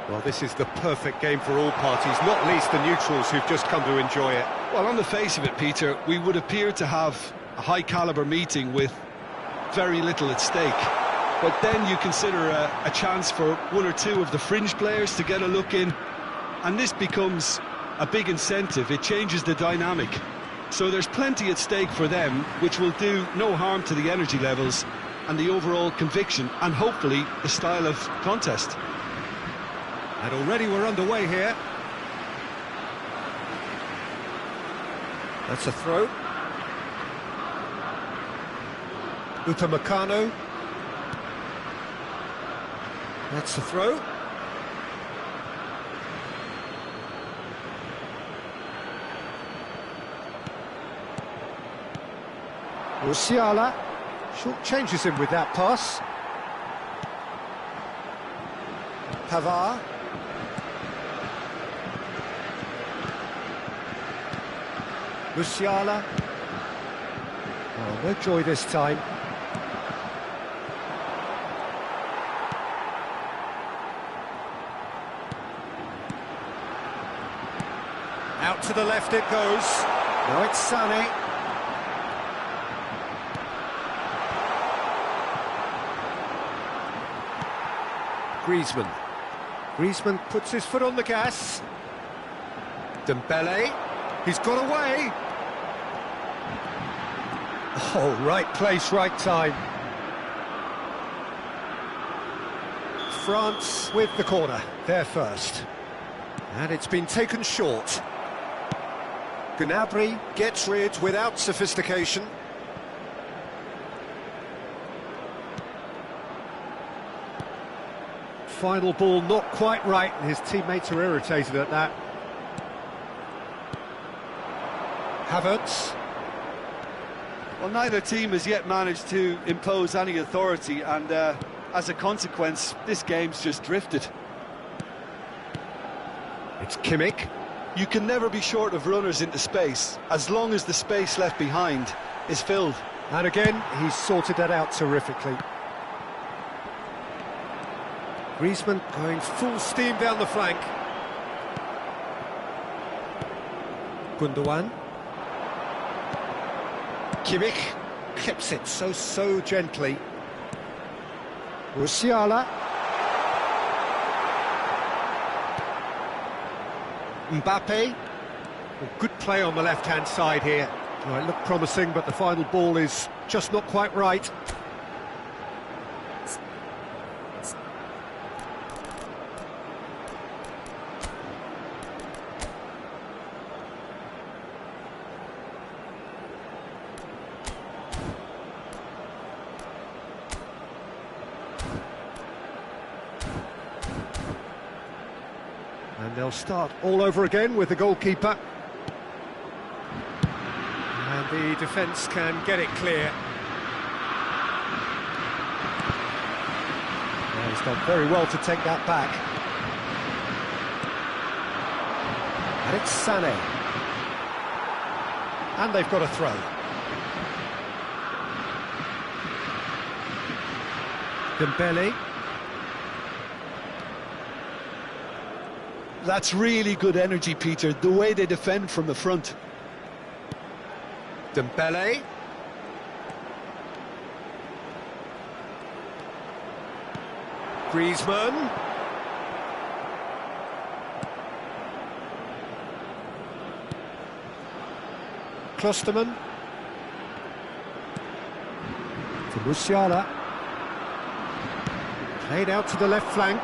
Well, this is the perfect game for all parties, not least the neutrals who've just come to enjoy it. Well, on the face of it, Peter, we would appear to have a high-caliber meeting with very little at stake. But then you consider a chance for one or two of the fringe players to get a look in, and this becomes a big incentive. It changes the dynamic. So there's plenty at stake for them, which will do no harm to the energy levels and the overall conviction and hopefully the style of contest. And already we're underway here. That's a throw. Upamecano. That's the throw. Musiala short changes him with that pass. Pavard. Musiala. Oh, no joy this time. Out to the left it goes. Now it's Sané. Griezmann puts his foot on the gas. Dembele, he's got away. Oh, right place, right time. France with the corner, there first. And it's been taken short. Gnabry gets rid without sophistication. Final ball not quite right, and his teammates are irritated at that. Havertz. Well, neither team has yet managed to impose any authority, and as a consequence, this game's just drifted. It's Kimmich. You can never be short of runners into space, as long as the space left behind is filled. And again, he's sorted that out terrifically. Griezmann going full steam down the flank. Gundogan. Kimmich clips it so gently. Musiala. Mbappe. Well, good play on the left-hand side here. Well, it looked promising, but the final ball is just not quite right. And they'll start all over again with the goalkeeper. And the defence can get it clear. Well, he's done very well to take that back. And it's Sané. And they've got a throw. Dembele. That's really good energy, Peter, the way they defend from the front. Dembele. Griezmann. Klosterman. To Musiala. Played out to the left flank.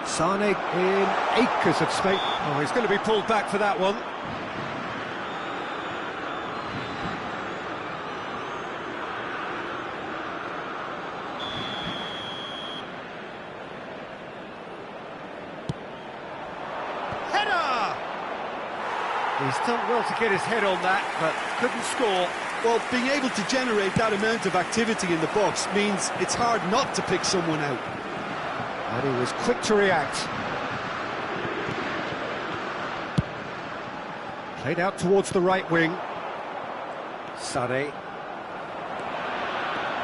Sané in acres of space. Oh, he's going to be pulled back for that one. He's done well to get his head on that, but couldn't score. Well, being able to generate that amount of activity in the box means it's hard not to pick someone out. And he was quick to react. Played out towards the right wing. Sané.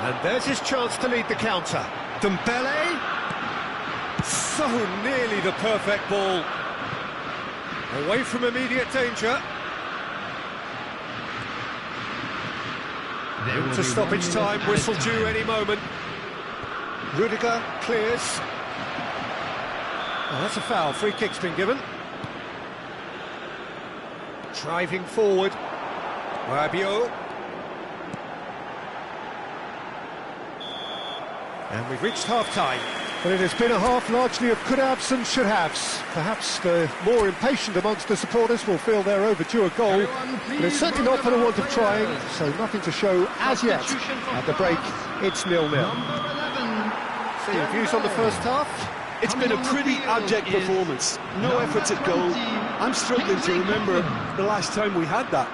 And there's his chance to lead the counter. Dembele. So nearly the perfect ball. Away from immediate danger. To stoppage time, whistle due any moment. Rudiger clears. Oh, that's a foul. Free kick's been given. Driving forward. Rabiot. And we've reached half-time. But it has been a half largely of could-haves and should-haves. Perhaps the more impatient amongst the supporters will feel they're overdue a goal. But it's certainly not for the want of trying, so nothing to show as yet. At the break, it's 0-0. So your views on the first half? It's been a pretty abject performance. No efforts at goal. I'm struggling to remember the last time we had that.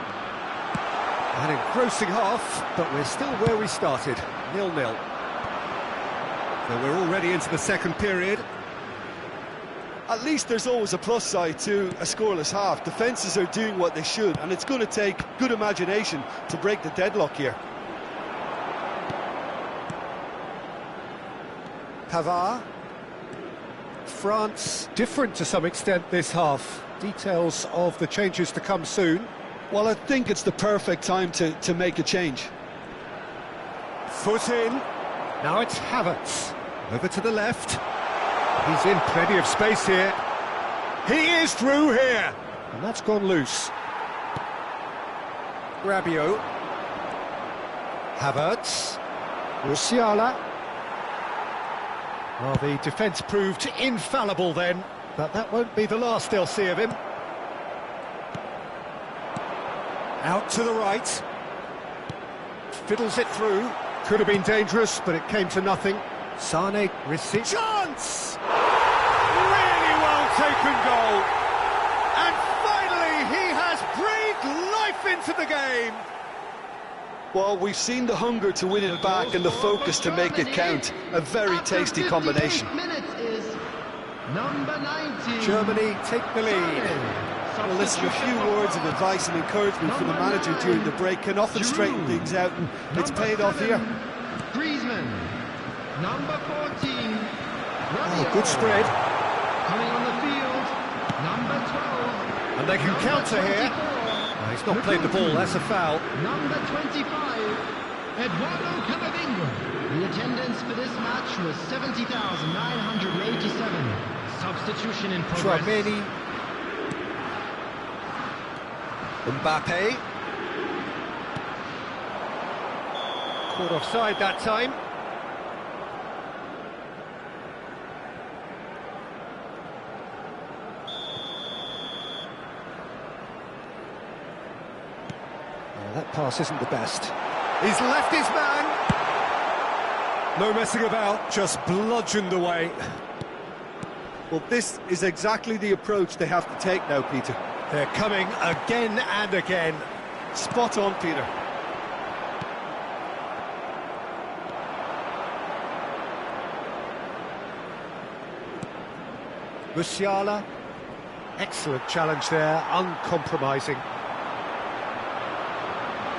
An engrossing half, but we're still where we started, 0-0. So we're already into the second period. At least there's always a plus side to a scoreless half. Defences are doing what they should, and it's going to take good imagination to break the deadlock here. Pavard. France different to some extent this half. Details of the changes to come soon. Well, I think it's the perfect time to make a change. Foot in. Now it's Havertz. Over to the left. He's in plenty of space here. He is through here. And that's gone loose. Rabiot. Havertz. Musiala. Well, the defence proved infallible then, but that won't be the last they'll see of him. Out to the right. Fiddles it through. Could have been dangerous, but it came to nothing. Sané receives... Chance! Really well taken goal. And finally, he has breathed life into the game. Well, we've seen the hunger to win it back and the focus to make it count. A very tasty combination. Germany take the lead. Well, listen, a few words of advice and encouragement from the manager during the break can often straighten things out, and it's paid off here. Griezmann, number 14. Oh, good spread. Coming on the field, number 12. And they can counter here. No, he's not played the ball, that's a foul. Number 25, Eduardo Camavinga. The attendance for this match was 70,987. Substitution in progress. Tchouaméni. Mbappe. Caught offside that time. That pass isn't the best. He's left his man. No messing about, just bludgeoned away. Well, this is exactly the approach they have to take now, Peter. They're coming again and again. Spot on, Peter. Musiala. Excellent challenge there, uncompromising.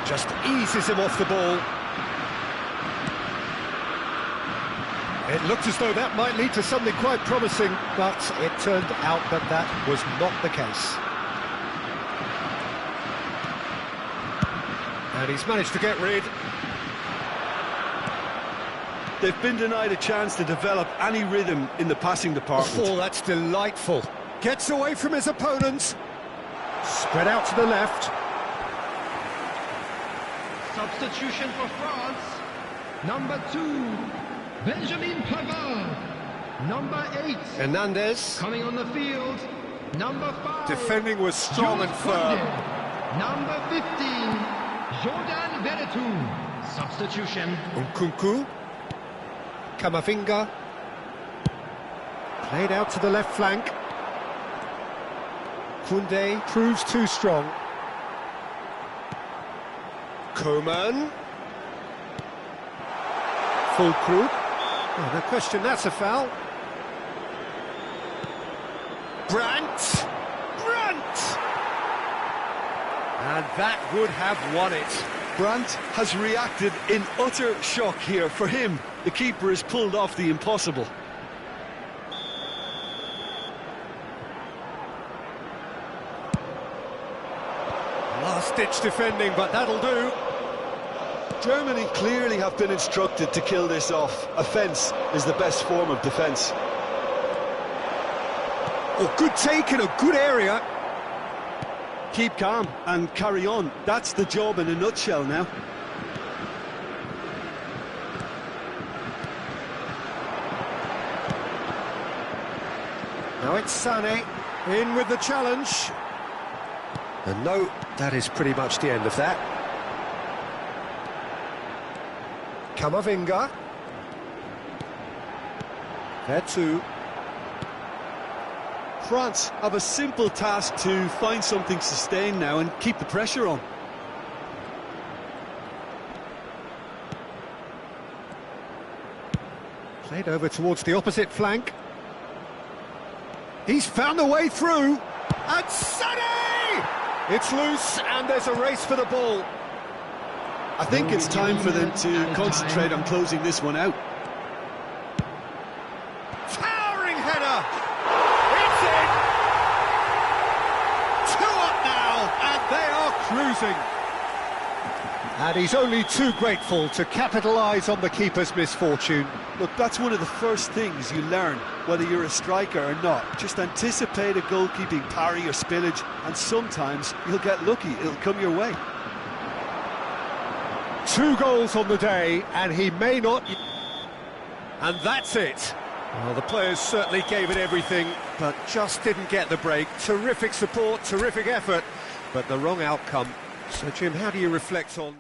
Just eases him off the ball. It looked as though that might lead to something quite promising, but it turned out that that was not the case. And he's managed to get rid. They've been denied a chance to develop any rhythm in the passing department. Oh, that's delightful. Gets away from his opponents. Spread out to the left. Substitution for France. Number 2, Benjamin Pavard. Number 8, Hernandez. coming on the field. Number 5, Defending was strong and firm. Number 15, Jordan Veretout. Substitution. Nkunku. Camavinga. Played out to the left flank. Koundé proves too strong. Koeman. Fulkrug. Oh, no question, that's a foul. Brandt. And that would have won it. Brandt has reacted in utter shock here. For him, the keeper has pulled off the impossible. Last-ditch defending, but that'll do. Germany clearly have been instructed to kill this off. Offence is the best form of defence. Oh, good take in a good area. Keep calm and carry on. That's the job in a nutshell now. Now it's Sané in with the challenge. And no, that is pretty much the end of that. Camavinga. Vertu. France have a simple task to find something sustained now and keep the pressure on. Played over towards the opposite flank. He's found a way through. And Sané! It's loose and there's a race for the ball. I think it's time for them to concentrate on closing this one out. Towering header! It's in! 2 up now, and they are cruising. And he's only too grateful to capitalise on the keeper's misfortune. Look, that's one of the first things you learn, whether you're a striker or not. Just anticipate a goalkeeping parry or spillage, and sometimes you'll get lucky, it'll come your way. 2 goals on the day, and he may not... And that's it. Well, the players certainly gave it everything, but just didn't get the break. Terrific support, terrific effort, but the wrong outcome. So, Jim, how do you reflect on...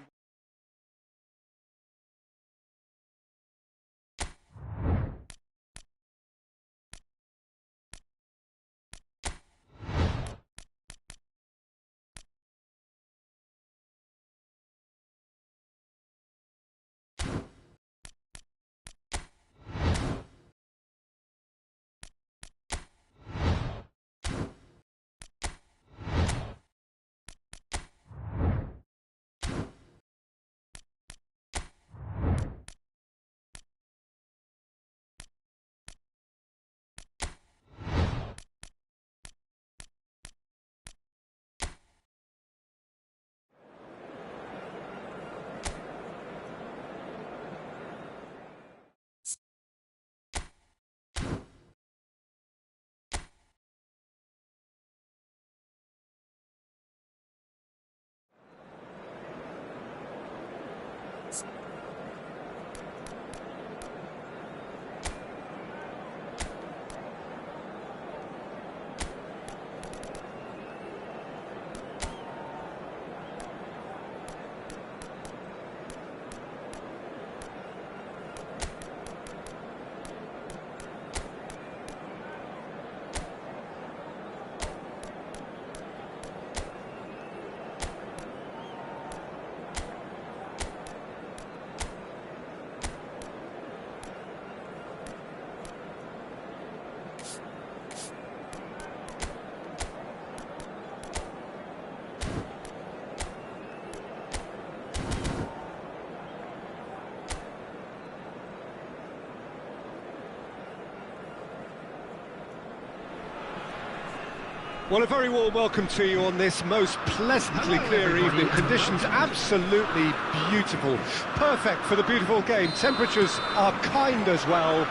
Well, a very warm welcome to you on this most pleasantly clear evening. Conditions absolutely beautiful. Perfect for the beautiful game. Temperatures are kind as well.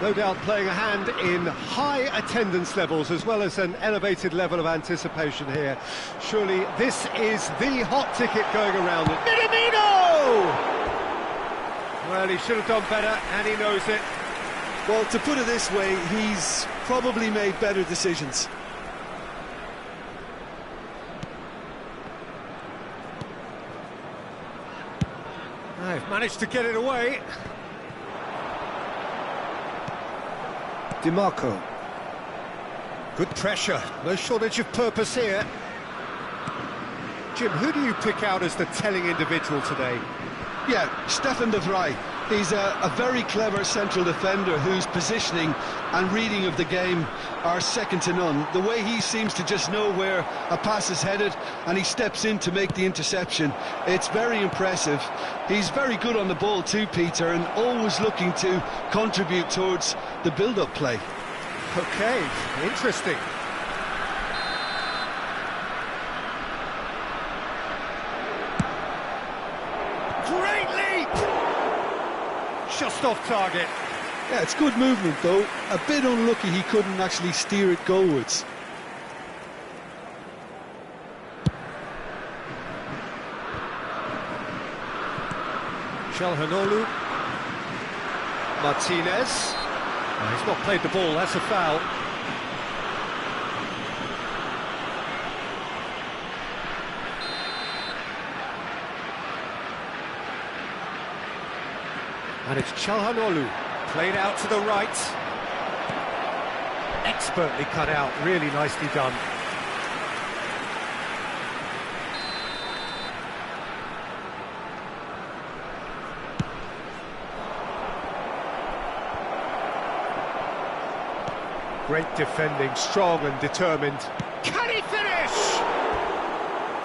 No doubt playing a hand in high attendance levels as well as an elevated level of anticipation here. Surely this is the hot ticket going around. Minamino! Well, he should have done better, and he knows it. Well, to put it this way, he's probably made better decisions. They've managed to get it away. DiMarco. Good pressure, no shortage of purpose here. Jim, who do you pick out as the telling individual today? Yeah, Stefan de Vrij. He's a very clever central defender whose positioning and reading of the game are second to none. The way he seems to just know where a pass is headed and he steps in to make the interception, it's very impressive. He's very good on the ball too, Peter, and always looking to contribute towards the build-up play. Okay, interesting. Great leap! Just off target. Yeah, it's good movement though. A bit unlucky he couldn't actually steer it goalwards. Çalhanoğlu. Martinez. Oh, he's not played the ball, that's a foul. And it's Çalhanoğlu, played out to the right. Expertly cut out, really nicely done. Great defending, strong and determined. Can he finish?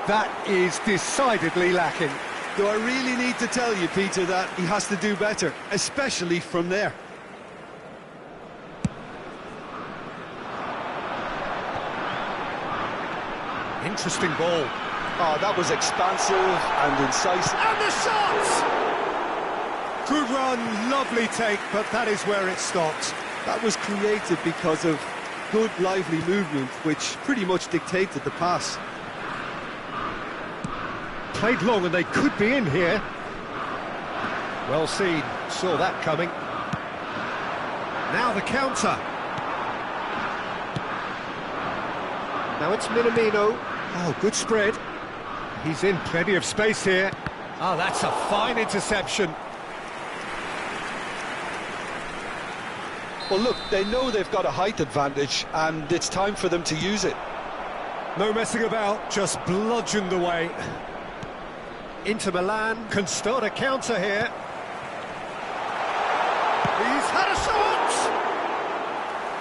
That is decidedly lacking. Do I really need to tell you, Peter, that he has to do better, especially from there? Interesting ball. Oh, that was expansive and incisive. And the shot! Good run, lovely take, but that is where it stopped. That was created because of good, lively movement, which pretty much dictated the pass. Played long and they could be in here. Well seen, saw that coming. Now the counter. Now it's Minamino. Oh, good spread. He's in plenty of space here. Oh, that's a fine interception. Well, look, they know they've got a height advantage, and it's time for them to use it. No messing about, just bludgeoned away. Inter Milan can start a counter here. He's had a shot!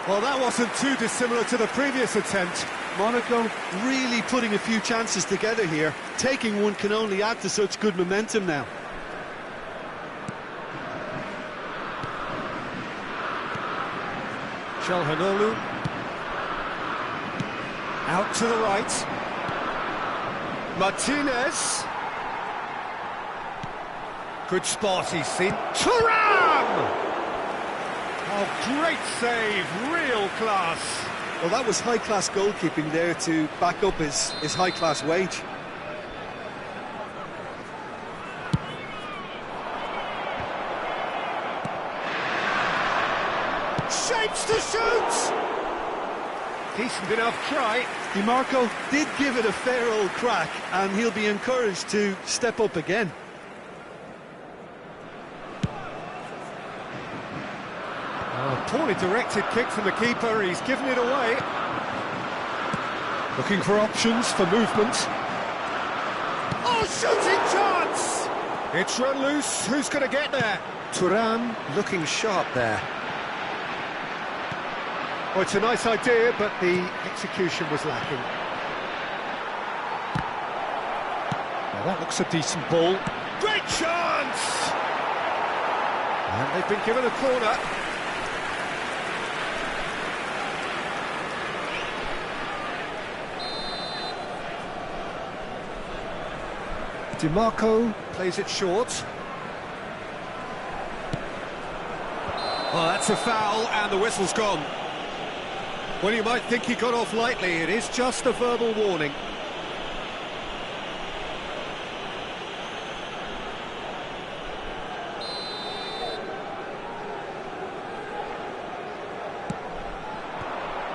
Well, that wasn't too dissimilar to the previous attempt. Monaco really putting a few chances together here. Taking one can only add to such good momentum now. Çalhanoğlu. Out to the right. Martinez. Good spot, he's seen. Thuram! Oh, great save, real class. Well, that was high-class goalkeeping there to back up his high-class wage. Shapes to shoot! Decent enough try. DiMarco did give it a fair old crack, and he'll be encouraged to step up again. Poorly directed kick from the keeper, he's given it away. Looking for options for movement. Oh, shooting chance! It's run loose, who's going to get there? Thuram looking sharp there. Oh, it's a nice idea, but the execution was lacking. Now that looks a decent ball. Great chance! And they've been given a corner. DiMarco plays it short. Oh, that's a foul, and the whistle's gone. Well, you might think he got off lightly. It is just a verbal warning.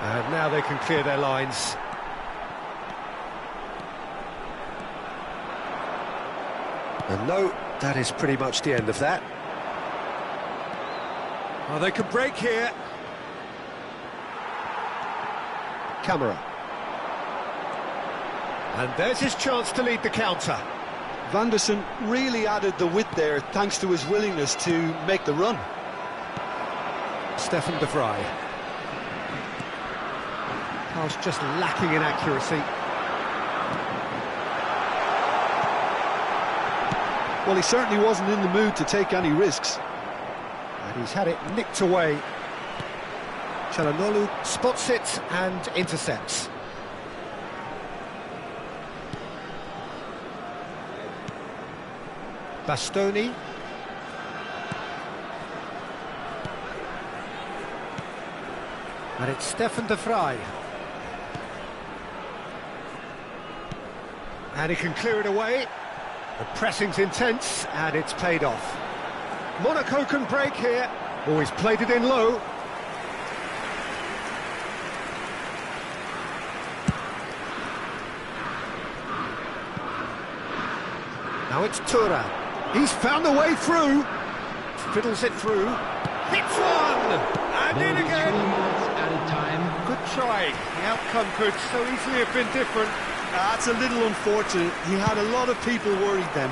And now they can clear their lines. And no, that is pretty much the end of that. Oh, they could break here. camera. And there's his chance to lead the counter. Vanderson really added the width there thanks to his willingness to make the run. Stefan de Vrij. Pass just lacking in accuracy. Well, he certainly wasn't in the mood to take any risks. And he's had it nicked away. Çalhanoğlu spots it and intercepts. Bastoni. And it's Stefan de Vrij. And he can clear it away. The pressing's intense, and it's paid off. Monaco can break here. Oh, he's played it in low. Now it's Thuram. He's found a way through. Fiddles it through. Hits one! And in again! Good try. The outcome could so easily have been different. That's a little unfortunate. He had a lot of people worried then.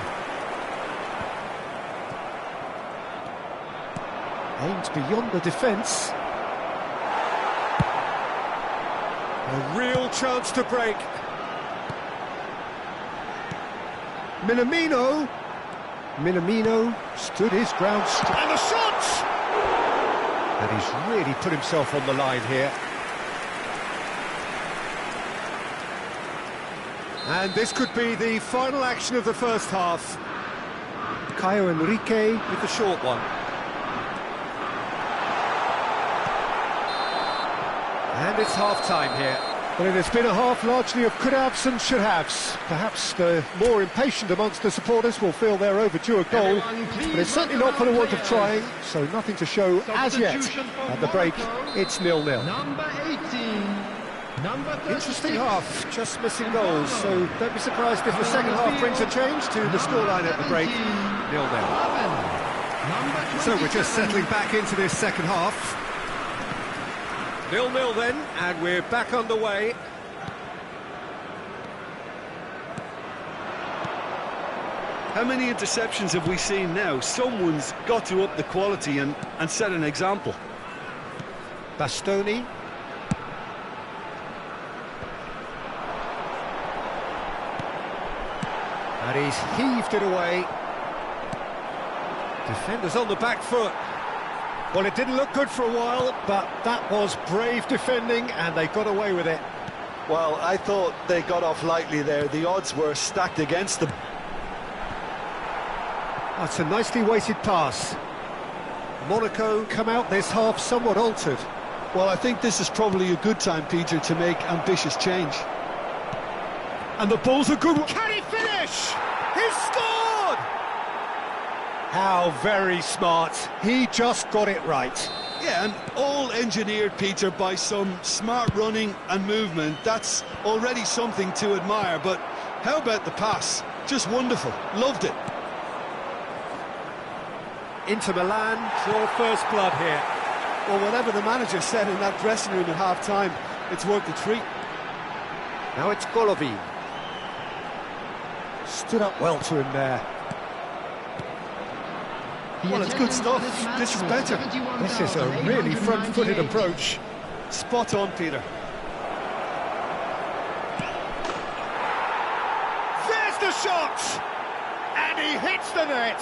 Aimed beyond the defence. A real chance to break. Minamino stood his ground strong. And the shot! And he's really put himself on the line here. And this could be the final action of the first half. Caio Henrique with the short one. And it's half-time here. Well, it has been a half largely of could-haves and should-haves. Perhaps the more impatient amongst the supporters will feel they're overdue a goal, but it's certainly not for the want of trying, so nothing to show as yet. At the break, it's 0-0. Number 18. Interesting half, just missing goals, so don't be surprised if the second half brings a change to the scoreline at the break, 0-0. So we're just settling back into this second half. 0-0 then, and we're back underway. How many interceptions have we seen now? Someone's got to up the quality and set an example. Bastoni. And he's heaved it away. Defenders on the back foot. Well, it didn't look good for a while, but that was brave defending, and they got away with it. Well, I thought they got off lightly there. The odds were stacked against them. That's a nicely weighted pass. Monaco come out this half somewhat altered. Well, I think this is probably a good time, Peter, to make ambitious change. And the ball's a good one. Can he finish? He's scored! How very smart. He just got it right. Yeah, and all engineered, Peter, by some smart running and movement. That's already something to admire, but how about the pass? Just wonderful. Loved it. Inter Milan draw first blood here. Well, whatever the manager said in that dressing room at half-time, it's worth the treat. Now it's Golovin. Stood up well to him there. Well, it's good stuff. This is better. This is a really front-footed approach. Spot on, Peter. There's the shot! And he hits the net!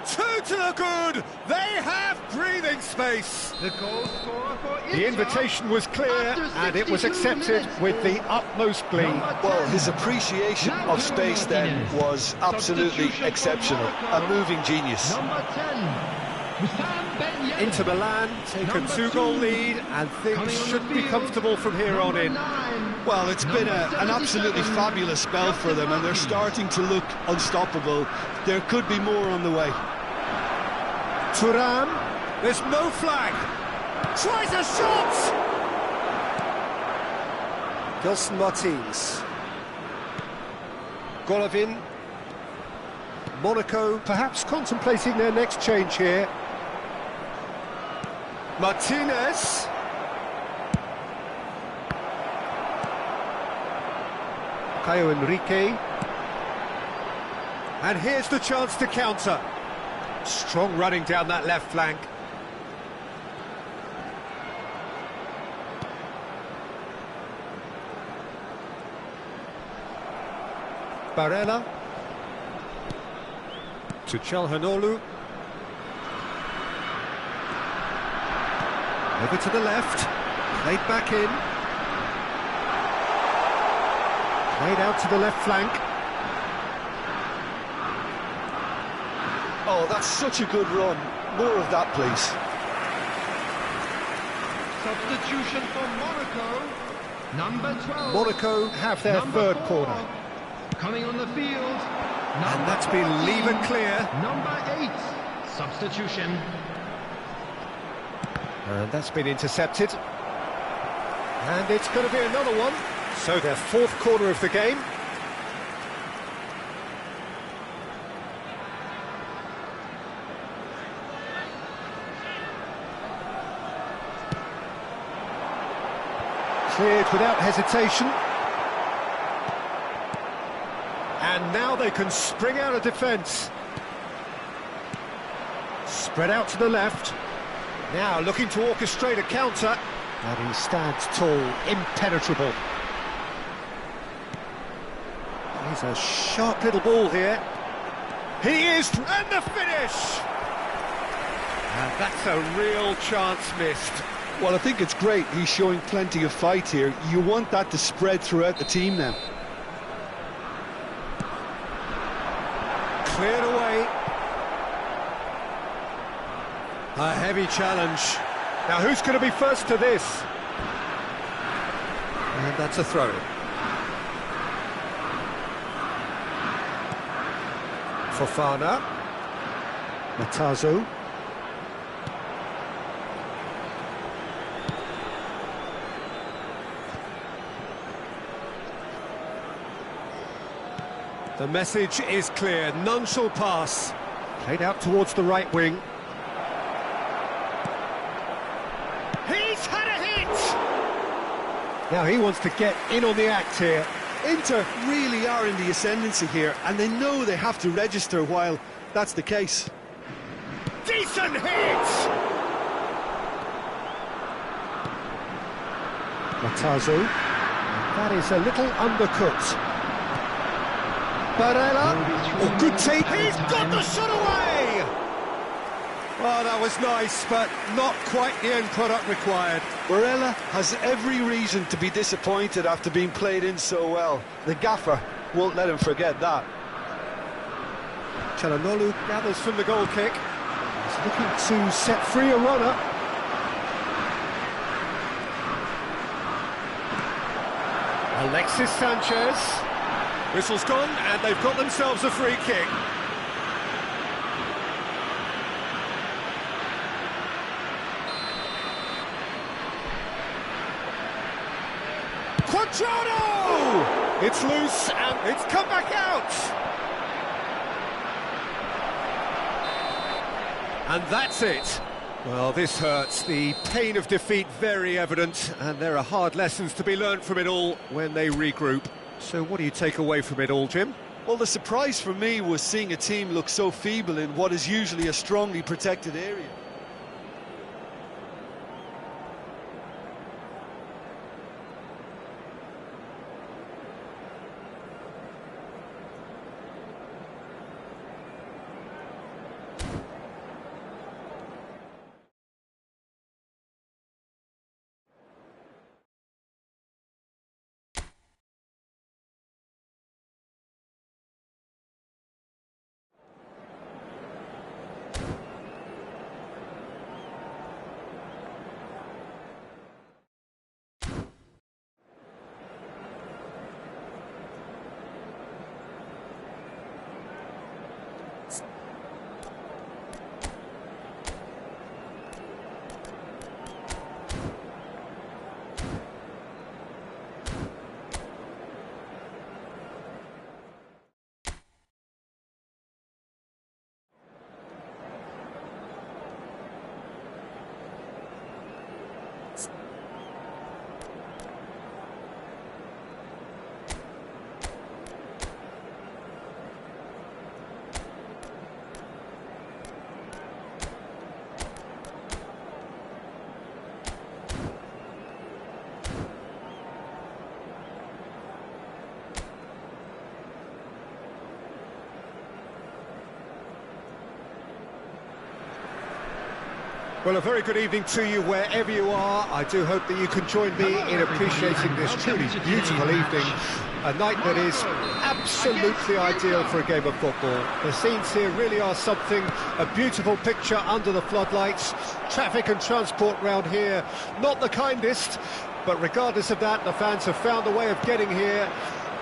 Two to the good! They have breathing space! The goal scorer for Inter. The invitation was clear, and it was accepted with the utmost glee. Well, his appreciation of space then was absolutely exceptional. A moving genius. Number 10. Inter Milan take a 2-goal lead, and things should be comfortable from here on in. Well, it's been an absolutely fabulous spell for them, and they're starting to look unstoppable. There could be more on the way. Thuram, there's no flag. Tries a shot! Gelson Martins. Golovin. Monaco perhaps contemplating their next change here. Martinez. Caio Enrique. And here's the chance to counter. Strong running down that left flank. Barella. To Çalhanoğlu. Over to the left. Played back in. Played out to the left flank. Oh, that's such a good run. More of that, please. Substitution for Monaco. Number 12. Monaco have their third corner. Coming on the field. And that's been leave and clear. Number 8. Substitution. And that's been intercepted. And it's going to be another one. So their fourth corner of the game. Cleared without hesitation. And now they can spring out of defence. Spread out to the left. Now looking to orchestrate a counter. And he stands tall, impenetrable. He's a sharp little ball here. He is, and the finish! And that's a real chance missed. Well, I think it's great. He's showing plenty of fight here. You want that to spread throughout the team now. Cleared away. A heavy challenge. Now who's going to be first to this? And that's a throw. Fofana. Matazo. The message is clear, none shall pass. Played out towards the right wing. He's had a hit! Now he wants to get in on the act here. Inter really are in the ascendancy here, and they know they have to register while that's the case. Decent hit! Matazo. That is a little undercooked. Barella. Oh, good take. He's got the shot away! Well, that was nice, but not quite the end product required. Barella has every reason to be disappointed after being played in so well. The gaffer won't let him forget that. Çalhanoğlu gathers from the goal kick. He's looking to set free a runner. Alexis Sanchez. Whistle's gone, and they've got themselves a free kick. Quadrado! It's loose, and it's come back out! And that's it. Well, this hurts. The pain of defeat very evident, and there are hard lessons to be learned from it all when they regroup. So what do you take away from it all, Jim? Well, the surprise for me was seeing a team look so feeble in what is usually a strongly protected area. Well, a very good evening to you wherever you are. I do hope that you can join me in appreciating this truly beautiful evening. A night that is absolutely ideal for a game of football. The scenes here really are something, a beautiful picture under the floodlights. Traffic and transport round here, not the kindest, but regardless of that, the fans have found a way of getting here.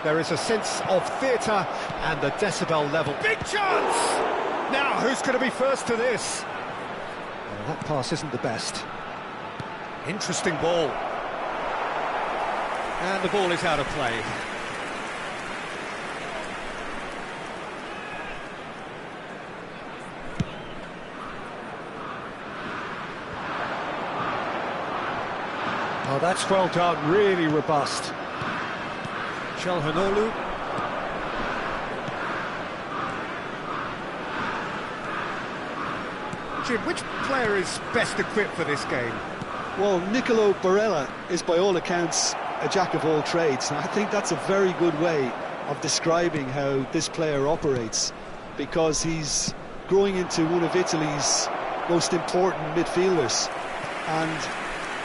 There is a sense of theatre and the decibel level. Big chance! Now, who's going to be first to this? Well, that pass isn't the best. Interesting ball. And the ball is out of play. Oh, that's well done, really robust. Çalhanoğlu. Jim, which player is best equipped for this game? Well, Nicolo Barella is by all accounts a jack of all trades, and I think that's a very good way of describing how this player operates, because he's growing into one of Italy's most important midfielders, and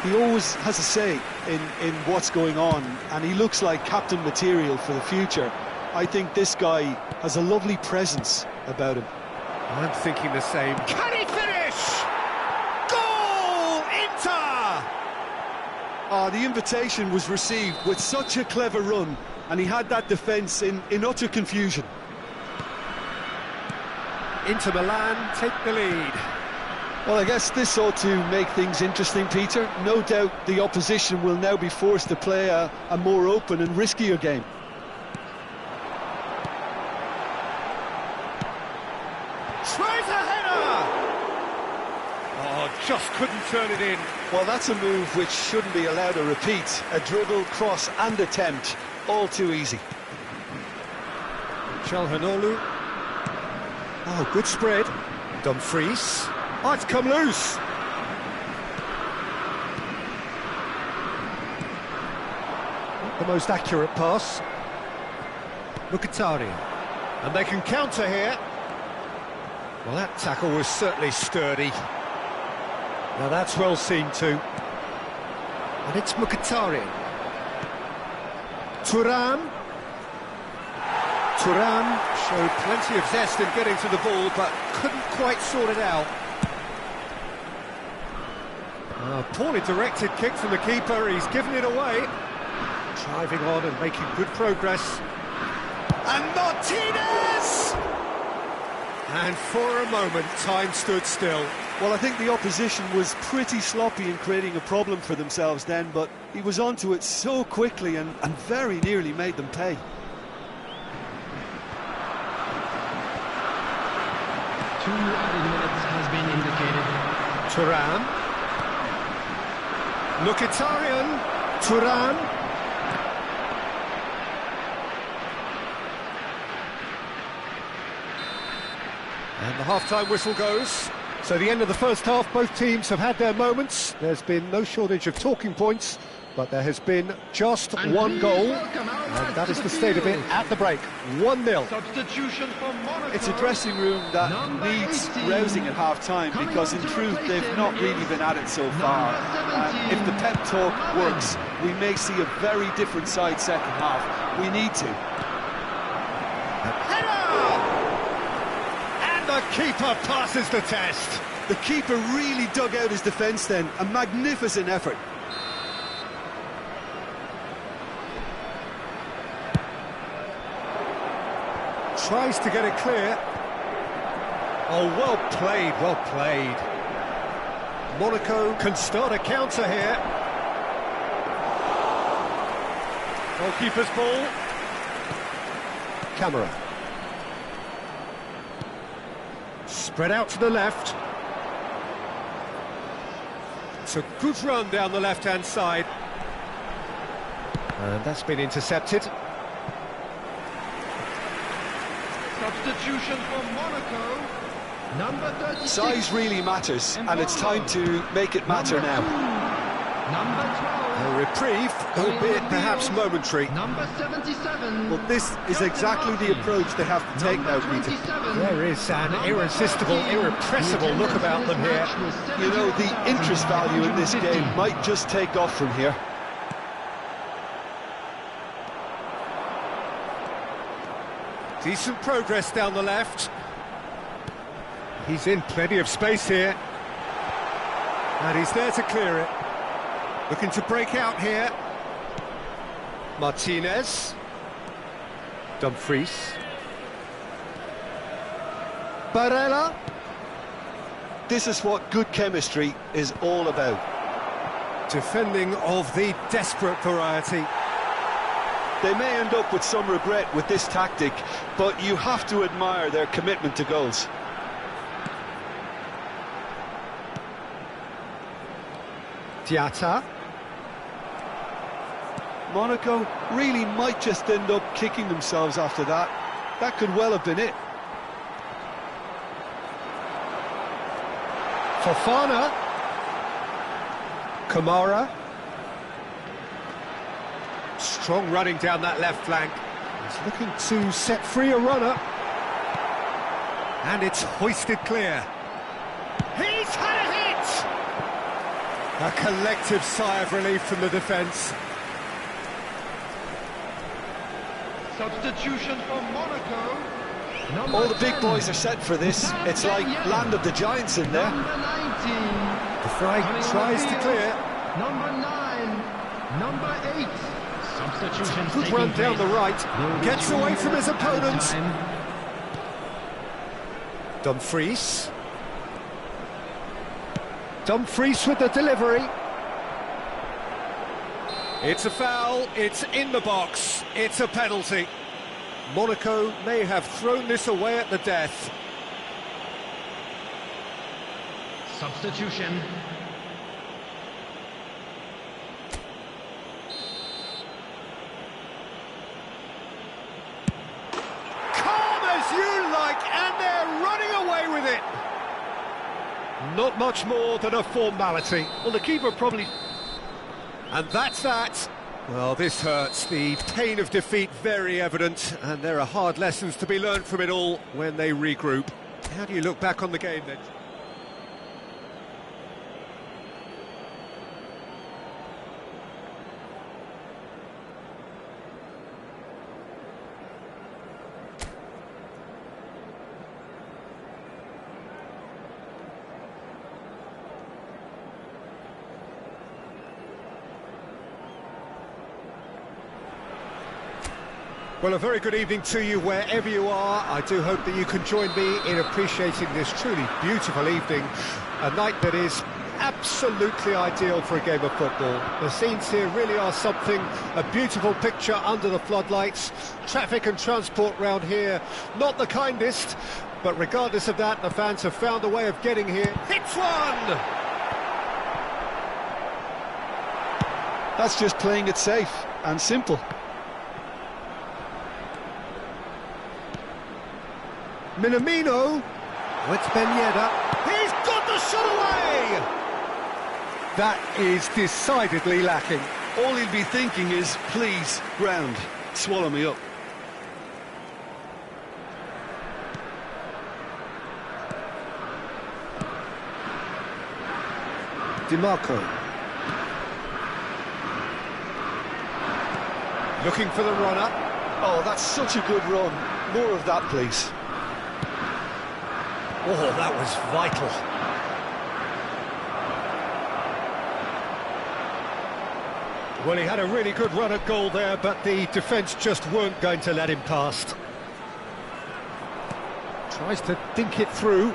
he always has a say in what's going on, and he looks like captain material for the future. I think this guy has a lovely presence about him. I'm thinking the same. Can he finish? Goal! Inter! Oh, the invitation was received with such a clever run, and he had that defence in utter confusion. Inter Milan take the lead. Well, I guess this ought to make things interesting, Peter. No doubt the opposition will now be forced to play a more open and riskier game. Tries a header! Oh, just couldn't turn it in. Well, that's a move which shouldn't be allowed to repeat. A dribble, cross and attempt, all too easy. Çalhanoğlu. Oh, good spread. Dumfries. Oh, it's come loose. Not the most accurate pass. Mkhitaryan. And they can counter here. Well, that tackle was certainly sturdy. Now that's well seen too. And it's Mkhitaryan. Thuram. Thuram showed plenty of zest in getting to the ball, but couldn't quite sort it out. Poorly directed kick from the keeper, he's given it away. Driving on and making good progress. And Martinez! And for a moment, time stood still. Well, I think the opposition was pretty sloppy in creating a problem for themselves then, but he was onto it so quickly and very nearly made them pay. Two added minutes has been indicated. Thuram. Mkhitaryan. Thuram. And the half-time whistle goes. So the end of the first half, both teams have had their moments. There's been no shortage of talking points, but there has been just one goal, and that is the state of it at the break. 1-0. Substitution for Monaco. It's a dressing room that needs rousing at half-time, because in truth they've not really been at it so far. If the pep talk works, we may see a very different side second half. We need to. The keeper passes the test. The keeper really dug out his defence then. A magnificent effort. Tries to get it clear. Oh, well played, well played. Monaco can start a counter here. Goalkeeper's ball. Camera. Spread out to the left. It's a good run down the left-hand side. And that's been intercepted. Substitution for Monaco. Number 36. Size really matters, and it's time to make it matter now. Number 12. A reprieve, albeit perhaps momentary. Number 77. Well, this is exactly the approach they have to take now, Peter. There is an irresistible, irrepressible look about them here. You know, the interest value in this game might just take off from here. Decent progress down the left. He's in plenty of space here. And he's there to clear it. Looking to break out here. Martinez. Dumfries. Barella. This is what good chemistry is all about. Defending of the desperate variety. They may end up with some regret with this tactic, but you have to admire their commitment to goals. Diatta. Monaco really might just end up kicking themselves after that. That could well have been it. Fofana. Kamara. Strong running down that left flank. He's looking to set free a runner. And it's hoisted clear. He's had a hit! A collective sigh of relief from the defence. Substitution for Monaco. Number All the big 10. boys are set for this. It's like Land of the Giants in there. Number 19. The flag tries to clear. Number 9. Number 8. Substitutions Good taking run down the place. right. Gets away from his opponent. Time. Dumfries. Dumfries with the delivery. It's a foul, it's in the box, it's a penalty. Monaco may have thrown this away at the death. Substitution. Calm as you like, and they're running away with it. Not much more than a formality. Well, the keeper probably... And that's that. Well, this hurts. The pain of defeat very evident, and there are hard lessons to be learned from it all when they regroup. How do you look back on the game then? Well, a very good evening to you wherever you are. I do hope that you can join me in appreciating this truly beautiful evening, a night that is absolutely ideal for a game of football. The scenes here really are something, a beautiful picture under the floodlights. Traffic and transport round here, not the kindest, but regardless of that, the fans have found a way of getting here. Hits one! That's just playing it safe and simple. Minamino with Ben Yedder. He's got the shot away! That is decidedly lacking. All he'll be thinking is, please, ground, swallow me up. DiMarco. Looking for the runner. Oh, that's such a good run. More of that, please. Oh, that was vital. Well, he had a really good run at goal there, but the defence just weren't going to let him past. Tries to dink it through.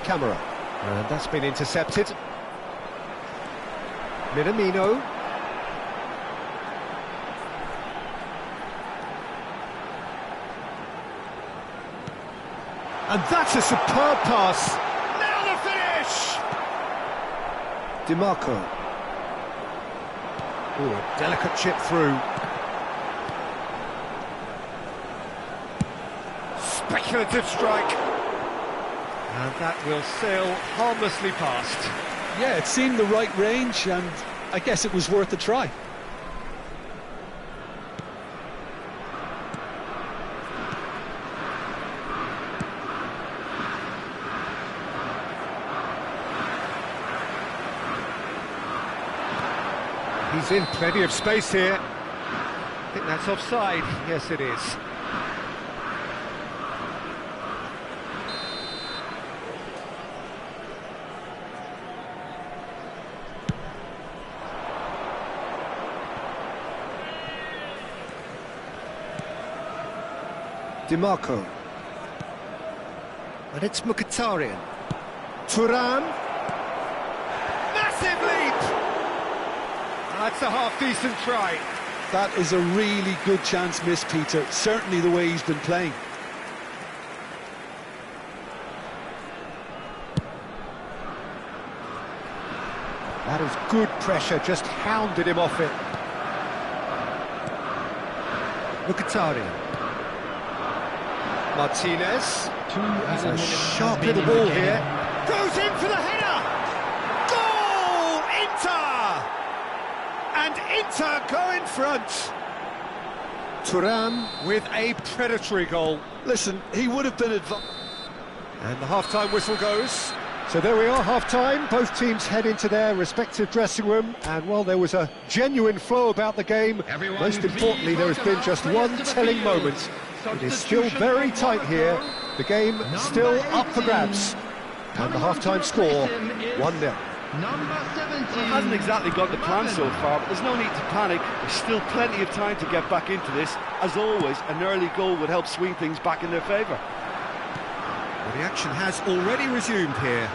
Camera. And that's been intercepted. Minamino. And that's a superb pass. Now the finish! DiMarco. Oh, a delicate chip through. Speculative strike. And that will sail harmlessly past. Yeah, it seemed the right range, and I guess it was worth a try. He's in plenty of space here. I think that's offside. Yes, it is. DiMarco. And it's Mkhitaryan. Thuram. Massive leap! That's a half-decent try. That is a really good chance missed, Peter. Certainly the way he's been playing. That is good pressure, just hounded him off it. Mkhitaryan. Martinez. That's a sharp little ball here. Goes in for the header! Goal! Inter! And Inter go in front. Thuram with a predatory goal. Listen, he would have been And the half-time whistle goes. So there we are, half-time. Both teams head into their respective dressing room. And, well, there was a genuine flow about the game. Most importantly, there has been just one telling moment. It is still very tight here. The game still up for grabs. And the half-time score, 1-0. Hasn't exactly got the plan so far, but there's no need to panic. There's still plenty of time to get back into this. As always, an early goal would help swing things back in their favour. Well, the action has already resumed here.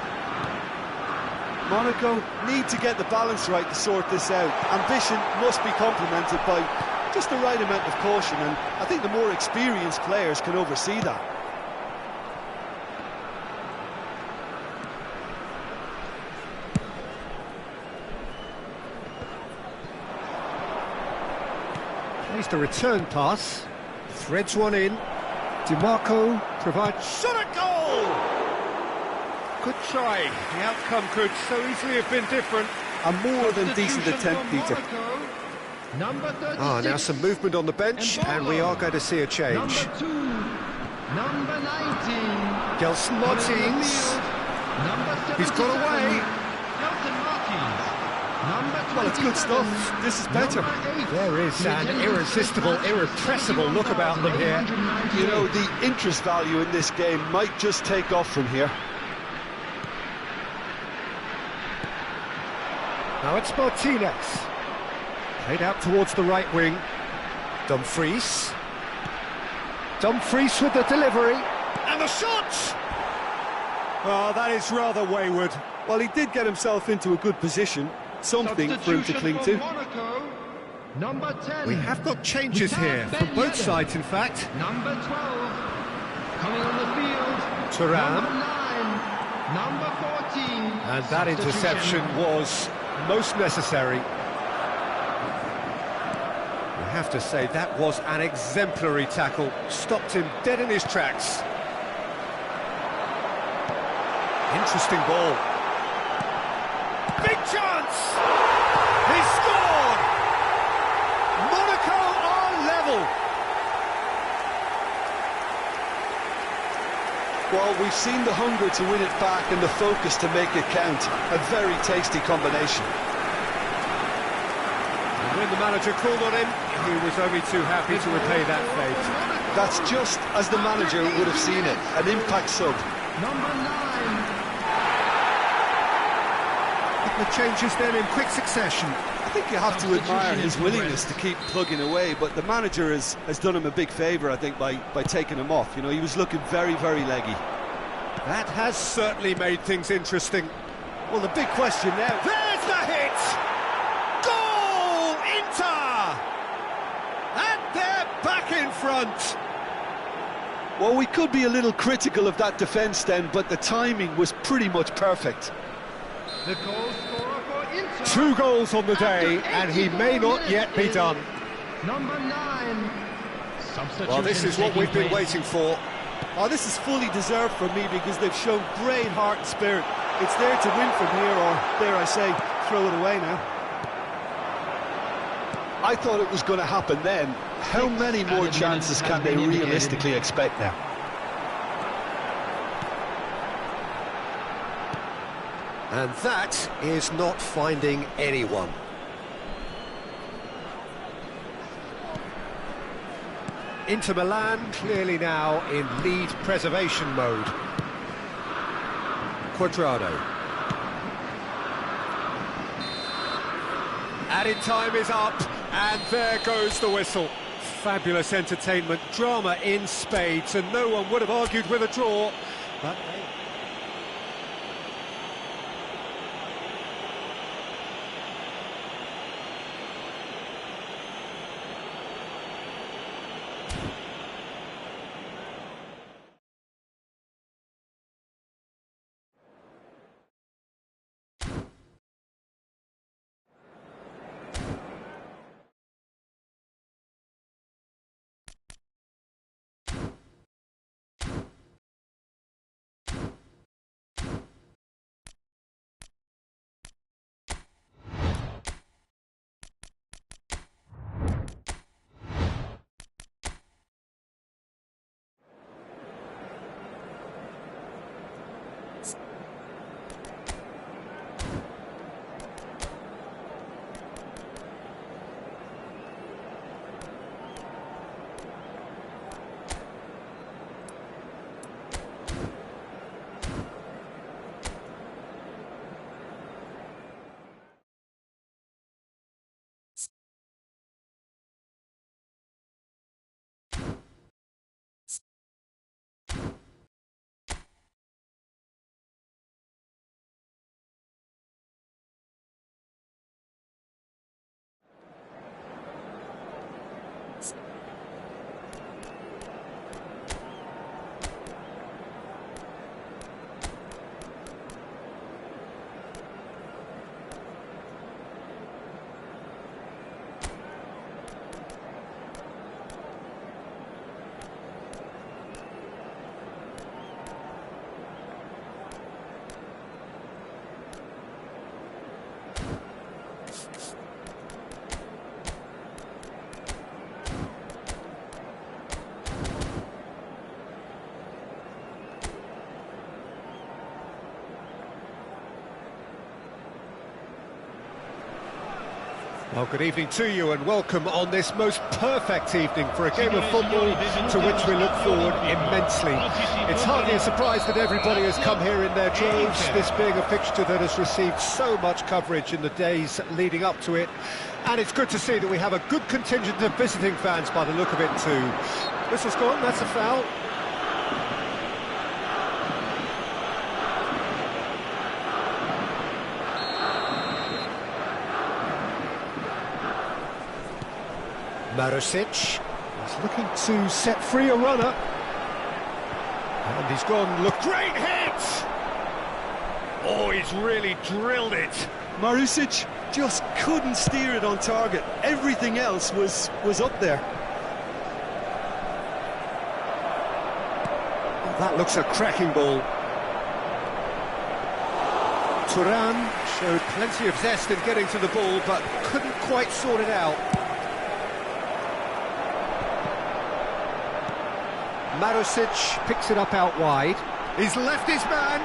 Monaco need to get the balance right to sort this out. Ambition must be complemented by just the right amount of caution, and I think the more experienced players can oversee that. Plays the return pass, threads one in. DiMarco provides shot at goal! Good try. The outcome could so easily have been different. A more than decent attempt, Peter. Now some movement on the bench, and we are going to see a change. Number 19. Gelson Martins. He's got away. Well, it's good stuff. This is better. There is an irresistible, irrepressible look about them here. You know, the interest value in this game might just take off from here. Now it's Martinez. Played out towards the right wing. Dumfries. Dumfries with the delivery. And the shot! Oh, that is rather wayward. Well, he did get himself into a good position. Something for him to cling to. Number 10. We have got changes here, from both sides, in fact. Number 12. Coming on the field. Thuram. Number 9. Number 14. And that interception was most necessary. I have to say, that was an exemplary tackle. Stopped him dead in his tracks. Interesting ball. Big chance! He scored! Monaco are level. Well, we've seen the hunger to win it back and the focus to make it count. A very tasty combination. And when the manager called on him, he was only too happy to repay that fate. That's just as the manager would have seen it. An impact sub. Number 9. The changes then in quick succession. I think you have to admire his willingness to keep plugging away, but the manager has done him a big favour, I think, by taking him off. You know, he was looking very, very leggy. That has certainly made things interesting. Well, the big question now... There's the hit! Goal! Inter! And they're back in front! Well, we could be a little critical of that defence then, but the timing was pretty much perfect. The goal scorer for Inter. 2 goals on the day, and he may not yet be done. Number 9. Well, this is what we've been waiting for. Oh, this is fully deserved for me because they've shown great heart and spirit. It's there to win from here, or dare I say, throw it away now. I thought it was going to happen then. How many more chances can they realistically expect now? And that is not finding anyone. Inter Milan clearly now in lead preservation mode. Quadrado. Added time is up, and there goes the whistle. Fabulous entertainment, drama in spades, and no one would have argued with a draw, but well, good evening to you and welcome on this most perfect evening for a game of football to which we look forward immensely. It's hardly a surprise that everybody has come here in their droves, this being a fixture that has received so much coverage in the days leading up to it. And it's good to see that we have a good contingent of visiting fans by the look of it too. Whistle's gone, that's a foul. Marusic is looking to set free a runner. And he's gone, look, great hit! Oh, he's really drilled it. Marusic just couldn't steer it on target. Everything else was up there. Oh, that looks a cracking ball. Turan showed plenty of zest in getting to the ball, but couldn't quite sort it out. Marusic picks it up out wide. He's left his man.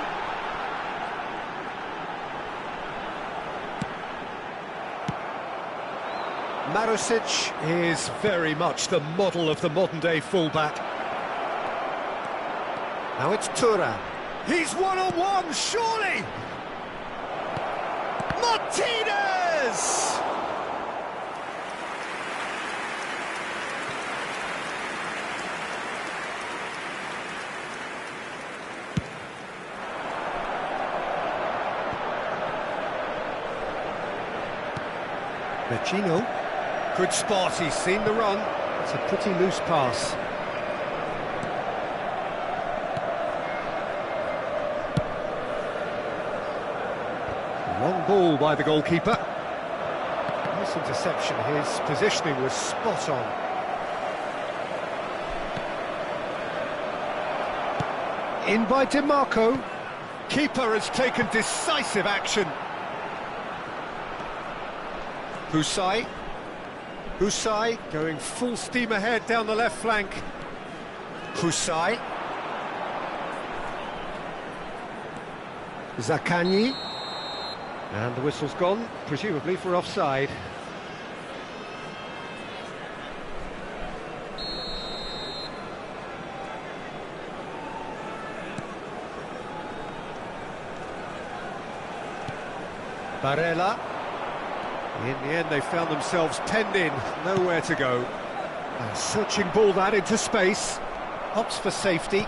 Marusic is very much the model of the modern-day fullback. Now it's Turan. He's one-on-one, surely! Martinez! Vecino, good spot, he's seen the run. It's a pretty loose pass. Long ball by the goalkeeper. Nice interception, his positioning was spot on. In by DiMarco. keeper has taken decisive action. Husai going full steam ahead down the left flank. Husai. Zaccagni. And the whistle's gone, presumably for offside. Barella. In the end, they found themselves penned in, nowhere to go. A searching ball that into space. Opts for safety.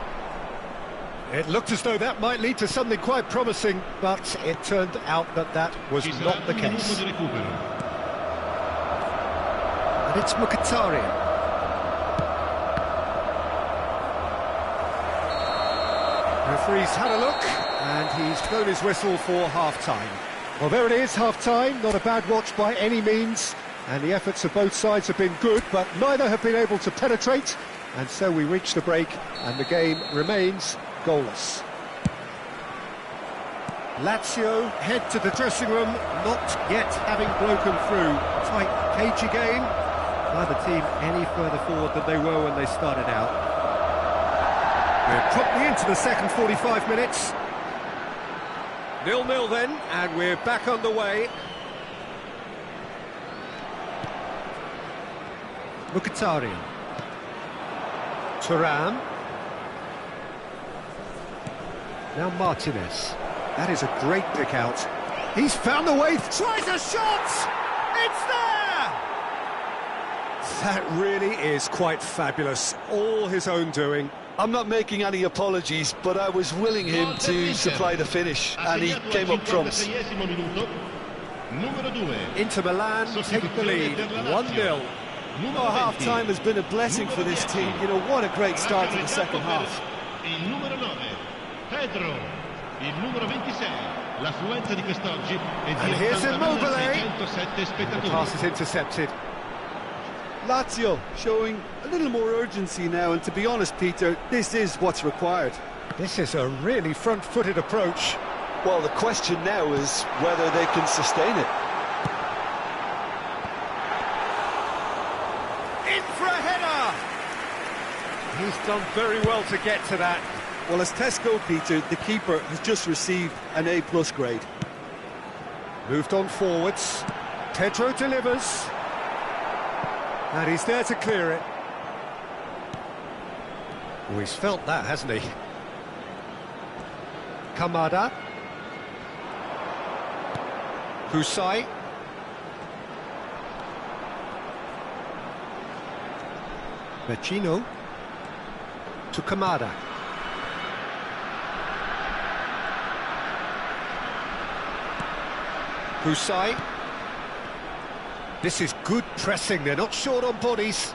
It looked as though that might lead to something quite promising, but it turned out that that was not the case. And it's Mkhitaryan. Referee's had a look, and he's blown his whistle for half-time. Well, there it is, half-time. Not a bad watch by any means, and the efforts of both sides have been good, but neither have been able to penetrate, and so we reach the break, and the game remains goalless. Lazio head to the dressing room, not yet having broken through. Tight, cagey game. Neither team any further forward than they were when they started out. We're promptly into the second 45 minutes. 0-0 then, and we're back underway. Mkhitaryan. Thuram. Now Martinez. That is a great pick out. He's found the way, tries a shot! It's there! That really is quite fabulous. All his own doing. I'm not making any apologies, but I was willing him to supply the finish, and he came up trumps. Inter Milan take the lead, 1-0. Oh, half-time has been a blessing for this team. You know, what a great start to the second half. And here's Immobile. The pass is intercepted. Lazio showing a little more urgency now, and to be honest, Peter, this is what's required. This is a really front-footed approach. Well, the question now is whether they can sustain it. In for a header! He's done very well to get to that. Well, as Tesco, Peter, the keeper has just received an A+ grade. Moved on forwards. Pedro delivers. And he's there to clear it. Oh, he's felt that, hasn't he? Kamada. Husai. Vecino. To Kamada. Husai. This is good pressing, they're not short on bodies.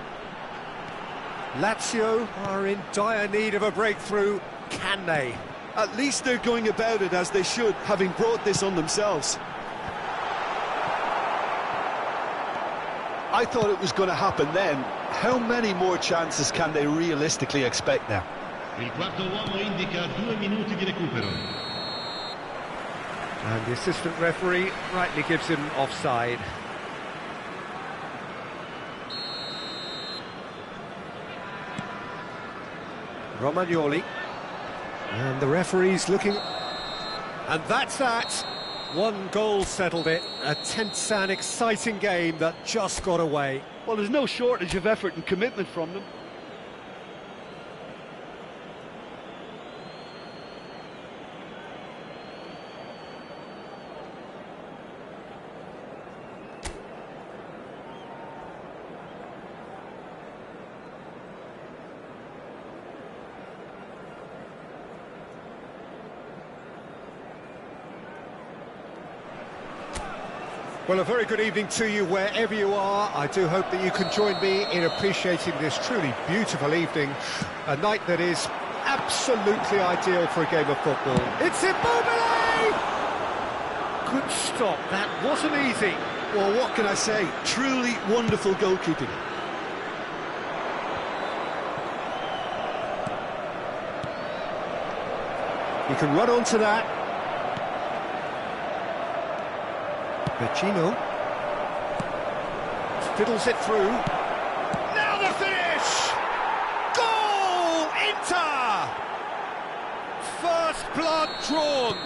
Lazio are in dire need of a breakthrough. Can they? At least they're going about it as they should, having brought this on themselves. I thought it was going to happen then. How many more chances can they realistically expect now? Il quarto uomo indica 2 minuti di recupero. And the assistant referee rightly gives him offside. Romagnoli. And the referee's looking... And that's that! One goal settled it. A tense and exciting game that just got away. Well, there's no shortage of effort and commitment from them. Well, a very good evening to you wherever you are. I do hope that you can join me in appreciating this truly beautiful evening. A night that is absolutely ideal for a game of football. It's Immobile! Good stop, that wasn't easy. Well, what can I say? Truly wonderful goalkeeping. He can run onto that. Vecino fiddles it through. Now the finish! Goal! Inter! First blood drawn.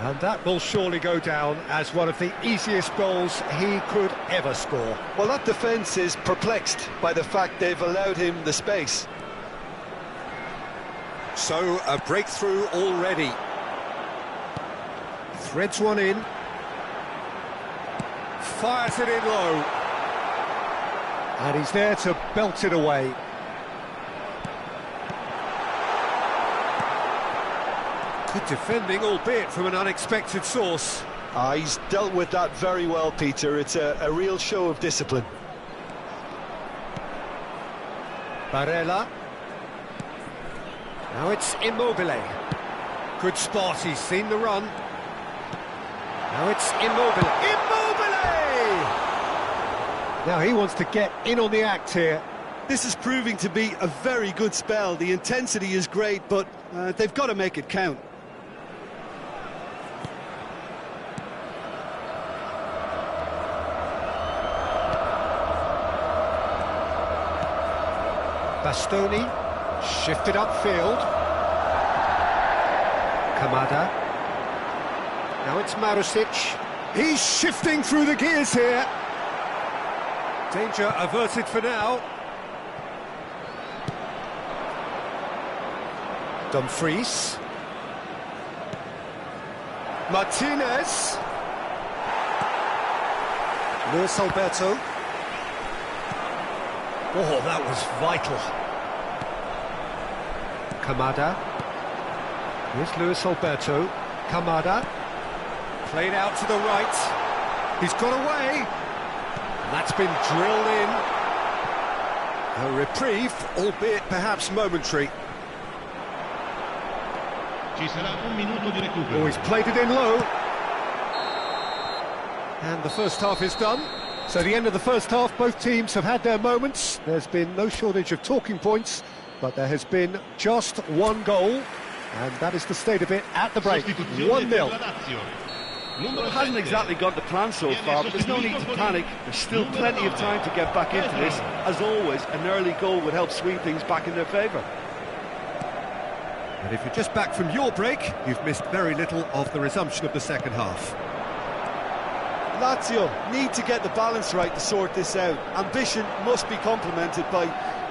And that will surely go down as one of the easiest goals he could ever score. Well, that defence is perplexed by the fact they've allowed him the space. So, a breakthrough already. Threads one in. Fires it in low. And he's there to belt it away. Good defending, albeit from an unexpected source. He's dealt with that very well, Peter. It's a real show of discipline. Barella. Now it's Immobile. Good spot, he's seen the run. Now it's Immobile. Immobile! Now he wants to get in on the act here. This is proving to be a very good spell. The intensity is great, but they've got to make it count. Bastoni, shifted upfield. Kamada. Now it's Marusic. He's shifting through the gears here. Danger averted for now. Dumfries. Martinez. Luis Alberto. Oh, that was vital. Kamada. Here's Luis Alberto. Kamada. Played out to the right. He's got away. And that's been drilled in. A reprieve, albeit perhaps momentary. Ci sarà un minuto di recupero. Oh, he's played it in low. And the first half is done. So the end of the first half, both teams have had their moments. There's been no shortage of talking points, but there has been just one goal, and that is the state of it at the break. 1-0. Well, it hasn't exactly got the plan so far, but there's no need to panic. There's still plenty of time to get back into this. As always, an early goal would help swing things back in their favour. And if you're just back from your break, you've missed very little of the resumption of the second half. Lazio need to get the balance right to sort this out. Ambition must be complemented by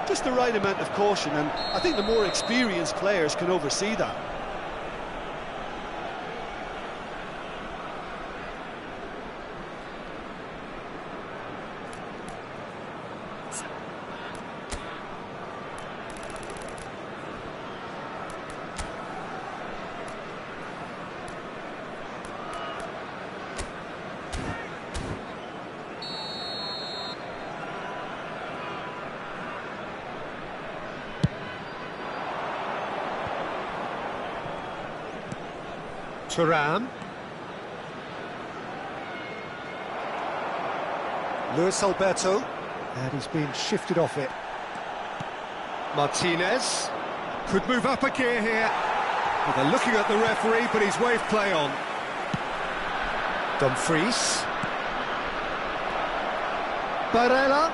just the right amount of caution, and I think the more experienced players can oversee that. Thuram. Luis Alberto. And he's been shifted off it. Martinez. Could move up a gear here. Well, they're looking at the referee, but he's waved play on. Dumfries. Barella.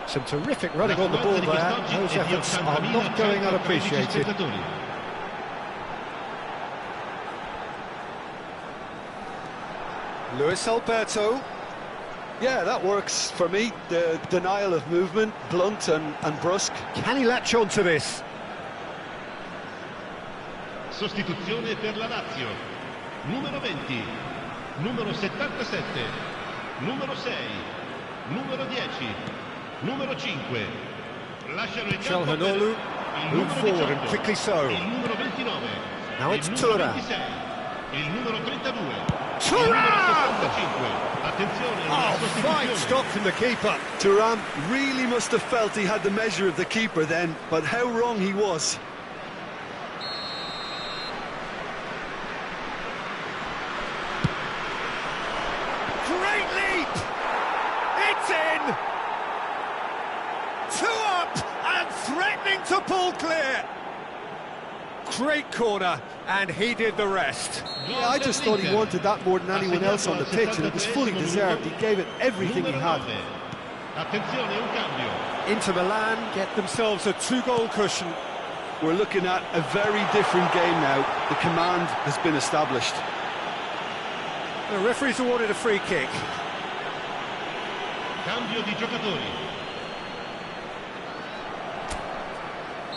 Some terrific running on the ball there. Those efforts are not going unappreciated. Luis Alberto. Yeah, that works for me. The denial of movement, blunt and brusque. Can he latch on to this? Sostituzione per la Lazio. Numero 20, numero 77, numero 6, numero 10, numero 5. Lasciano il campo per Calhanoglu il move numero forward 18, and quickly so. il numero 29, Now it's il numero Thuram. 26, il numero 32. Thuram! Attenzione, Oh, fine stop from the keeper. Thuram really must have felt he had the measure of the keeper then, but how wrong he was. Great leap! It's in! Two up and threatening to pull clear. Great corner, and he did the rest. Yeah, I just thought he wanted that more than anyone else on the pitch, and it was fully deserved. He gave it everything he had. Attenzione, un cambio. Inter Milan get themselves a 2-goal cushion. We're looking at a very different game now. The command has been established. The referee's awarded a free kick. Cambio di giocatori.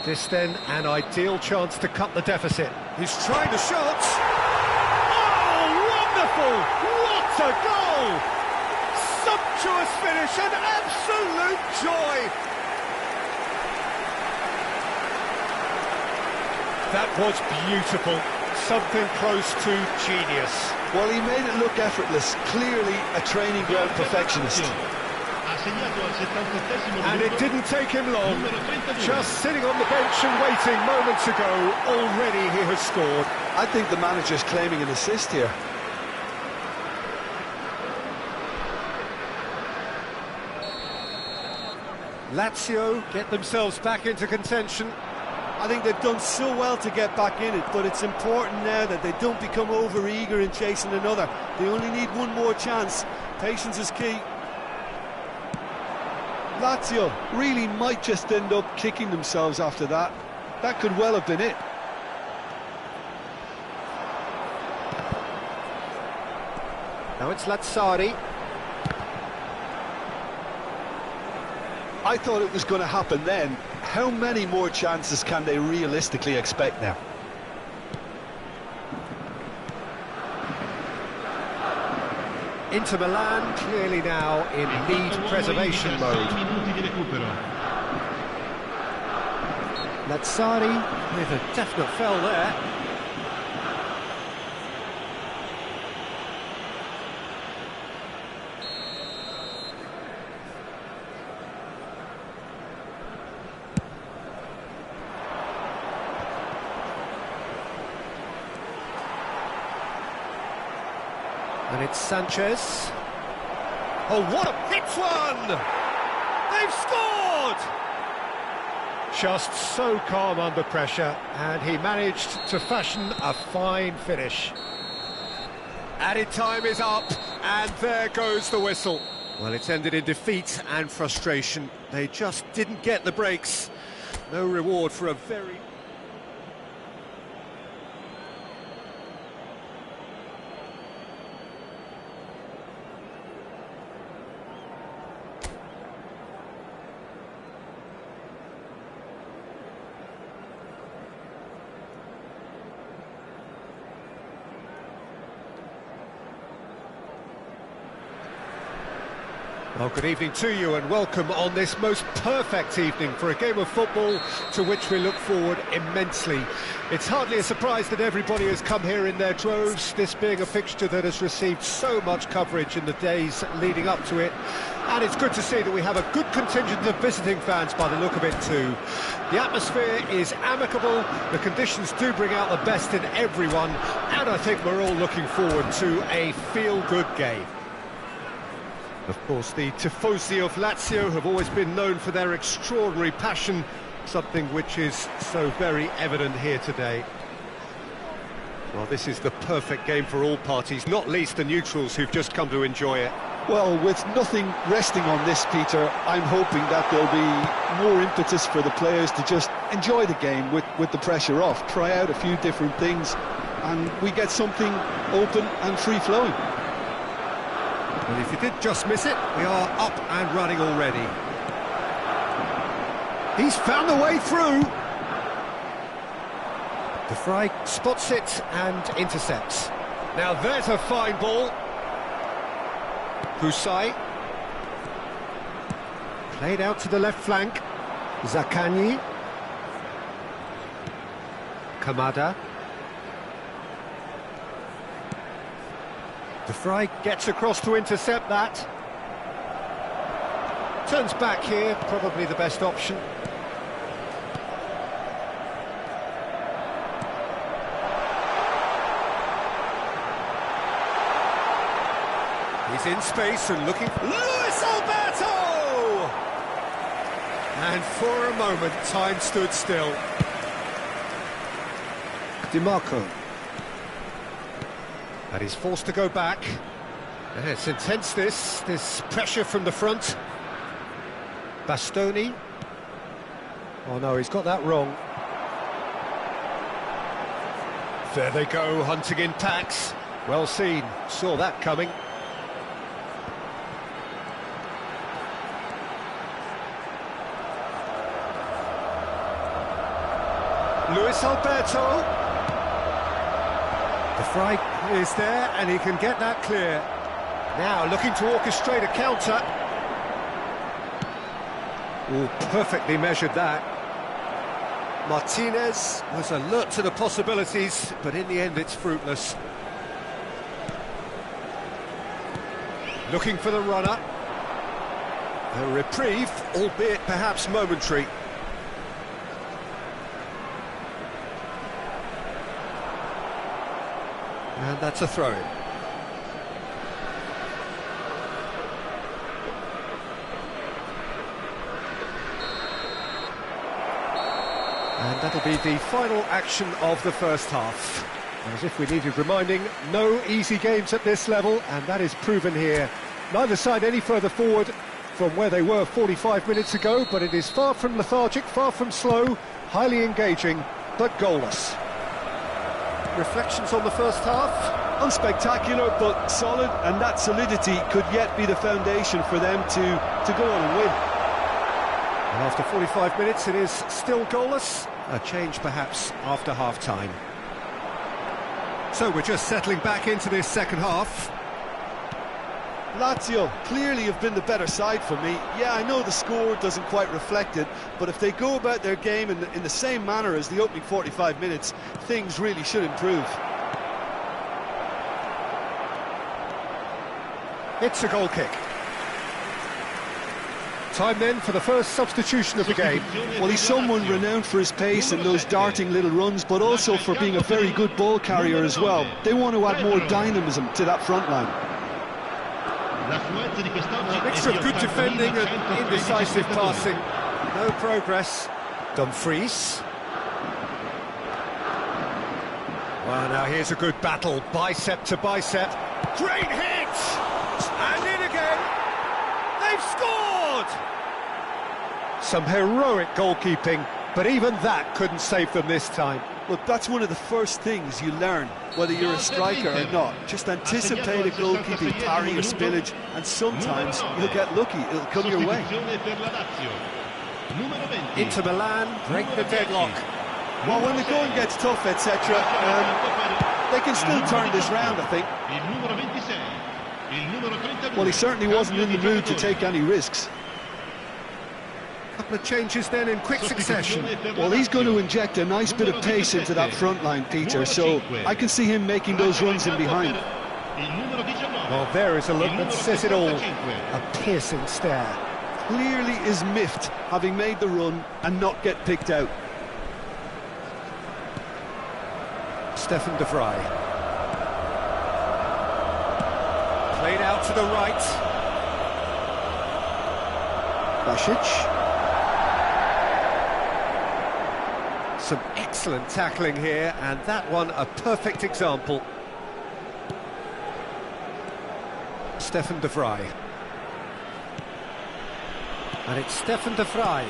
This then an ideal chance to cut the deficit. He's trying a shot. Oh, wonderful! What a goal! Sumptuous finish and absolute joy. That was beautiful. Something close to genius. Well, he made it look effortless. Clearly a training ground perfectionist. And it didn't take him long. Just sitting on the bench and waiting moments ago, already he has scored. I think the manager's claiming an assist here. Lazio get themselves back into contention. I think they've done so well to get back in it, but it's important now that they don't become over-eager in chasing another. They only need one more chance. Patience is key. Lazio really might just end up kicking themselves after that. That could well have been it. Now it's Lazzari. I thought it was going to happen then. How many more chances can they realistically expect now? Inter Milan clearly now in lead preservation mode. Lazzari with a definite foul there. And it's Sanchez. Oh, what a hit one! They've scored! Just so calm under pressure, and he managed to fashion a fine finish. Added time is up, and there goes the whistle. Well, it's ended in defeat and frustration. They just didn't get the breaks. No reward for a very... Well, good evening to you and welcome on this most perfect evening for a game of football to which we look forward immensely. It's hardly a surprise that everybody has come here in their droves, this being a fixture that has received so much coverage in the days leading up to it. And it's good to see that we have a good contingent of visiting fans by the look of it too. The atmosphere is amicable, the conditions do bring out the best in everyone, and I think we're all looking forward to a feel-good game. Of course, the tifosi of Lazio have always been known for their extraordinary passion, something which is so very evident here today. Well, this is the perfect game for all parties, not least the neutrals who've just come to enjoy it. Well, with nothing resting on this, Peter, I'm hoping that there'll be more impetus for the players to just enjoy the game with the pressure off, try out a few different things, and we get something open and free-flowing. And if you did just miss it, we are up and running already. He's found the way through. De Vrij spots it and intercepts. Now there's a fine ball. Husai. Played out to the left flank. Zaccagni. Kamada. De Vrij gets across to intercept that. Turns back here, probably the best option. He's in space and looking... Luis Alberto! And for a moment, time stood still. Di Marco. And he's forced to go back. And it's intense, this pressure from the front. Bastoni. Oh no, he's got that wrong. There they go, hunting in packs. Well seen, saw that coming. Luis Alberto. The fry is there and he can get that clear. Now looking to orchestrate a counter. Oh, perfectly measured that. Martinez was alert to the possibilities, but in the end it's fruitless. Looking for the runner. A reprieve, albeit perhaps momentary. And that's a throw-in. And that'll be the final action of the first half. As if we needed reminding, no easy games at this level, and that is proven here. Neither side any further forward from where they were 45 minutes ago, but it is far from lethargic, far from slow, highly engaging, but goalless. Reflections on the first half? Unspectacular, but solid, and that solidity could yet be the foundation for them to go on and win. And after 45 minutes, it is still goalless. A change, perhaps, after half-time. So we're just settling back into this second half. Lazio clearly have been the better side for me. Yeah, I know the score doesn't quite reflect it, but if they go about their game in the same manner as the opening 45 minutes, things really should improve. It's a goal kick. Time then for the first substitution of the game. Well, he's someone renowned for his pace and those darting little runs, but also for being a very good ball carrier as well. They want to add more dynamism to that front line. A mixture of good defending and indecisive passing. No progress. Dumfries. Well, now here's a good battle, bicep to bicep. Great hit! And in again! They've scored! Some heroic goalkeeping, but even that couldn't save them this time. Look, that's one of the first things you learn, whether you're a striker or not. Just anticipate a goalkeeping parry or spillage, and sometimes you'll get lucky, it'll come your way. Inter Milan break the deadlock. Well, when the going gets tough, etc., they can still turn this round, I think. Well, he certainly wasn't in the mood to take any risks. Couple of changes then in quick succession. Well, he's going to inject a nice bit of pace into that front line, Peter, so I can see him making those runs in behind. Well, there is a look that says it all. A piercing stare. Clearly is miffed, having made the run and not get picked out. Stefan de Vrij. Played out to the right. Basic. Some excellent tackling here, and that one a perfect example. Stefan de Vrij. And it's Stefan de Vrij.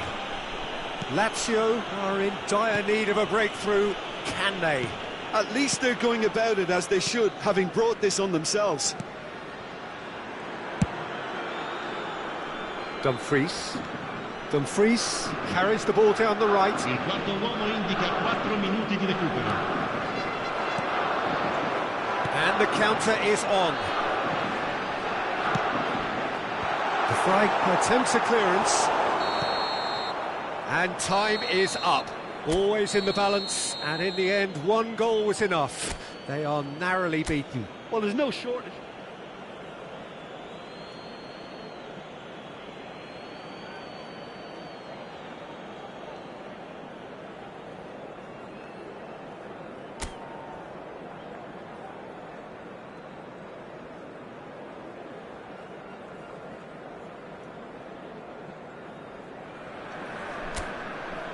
Lazio are in dire need of a breakthrough. Can they? At least they're going about it as they should, having brought this on themselves. Dumfries. Dumfries carries the ball down the right. Il quarto uomo indica 4 minuti di recupero. And the counter is on. De Vrij attempts a clearance. And time is up. Always in the balance, and in the end, one goal was enough. They are narrowly beaten. Well, there's no shortage.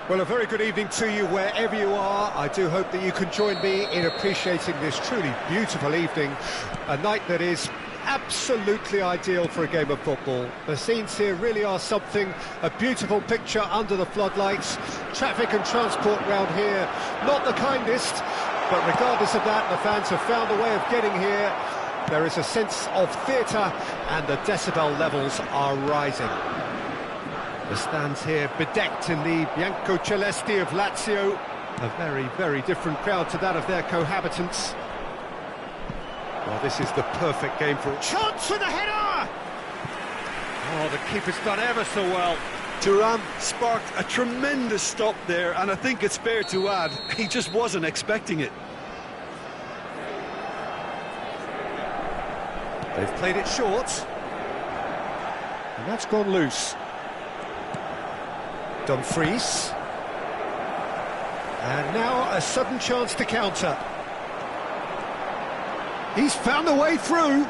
Well, a very good evening to you wherever you are. I do hope that you can join me in appreciating this truly beautiful evening, a night that is absolutely ideal for a game of football. The scenes here really are something, a beautiful picture under the floodlights. Traffic and transport round here, not the kindest, but regardless of that, the fans have found a way of getting here. There is a sense of theatre and the decibel levels are rising. The stands here bedecked in the bianco-celesti of Lazio, a very, very different crowd to that of their cohabitants. Well, this is the perfect game for... Chance for the header! Oh, the keeper's done ever so well. Thuram sparked a tremendous stop there, and I think it's fair to add, he just wasn't expecting it. They've played it short. And that's gone loose. Dumfries. And now a sudden chance to counter. He's found a way through.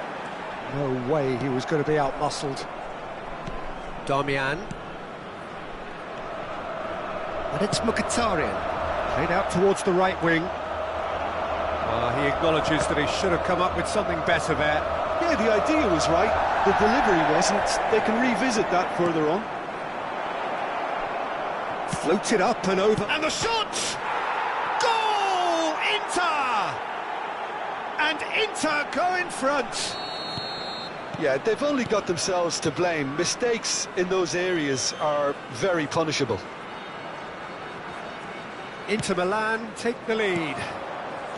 No way he was going to be out-muscled. Darmian. And it's Mkhitaryan. Played out towards the right wing. He acknowledges that he should have come up with something better there. Yeah, the idea was right. The delivery wasn't. They can revisit that further on. Floated up and over. And the shot! Goal! Inter! And Inter go in front. Yeah, they've only got themselves to blame. Mistakes in those areas are very punishable. Inter Milan take the lead.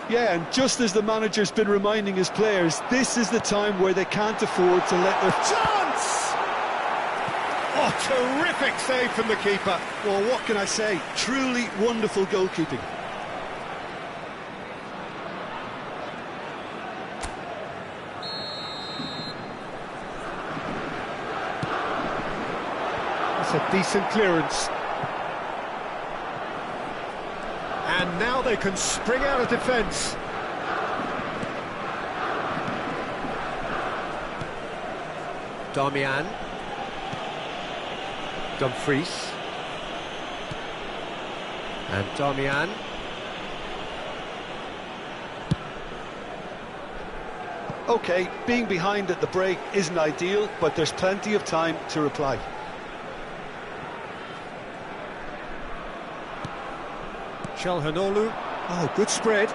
Yeah, and just as the manager's been reminding his players, this is the time where they can't afford to let their... Chance! Oh, terrific save from the keeper. Well, what can I say? Truly wonderful goalkeeping. That's a decent clearance. And now they can spring out of defence. Darmian. Dumfries. And Darmian. OK, being behind at the break isn't ideal, but there's plenty of time to reply. Çalhanoğlu. Oh, good spread.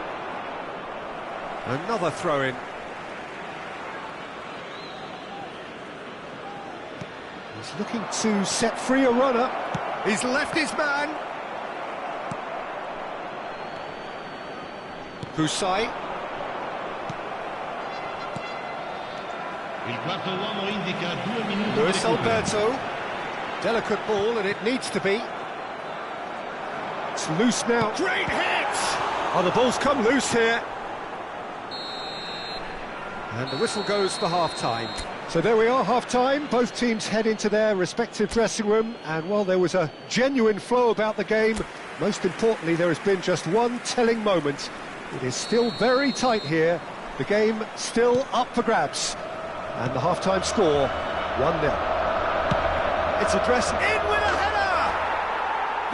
Another throw-in. He's looking to set free a runner. He's left his man. Husai. Il quarto uomo indica 2 minuti. Luis Alberto. Delicate ball, and it needs to be. It's loose now. Great hit! Oh, the ball's come loose here. And the whistle goes for half-time. So there we are, half-time. Both teams head into their respective dressing room. And while there was a genuine flow about the game, most importantly, there has been just one telling moment. It is still very tight here. The game still up for grabs. And the half-time score, 1-0. It's addressing... In with a header!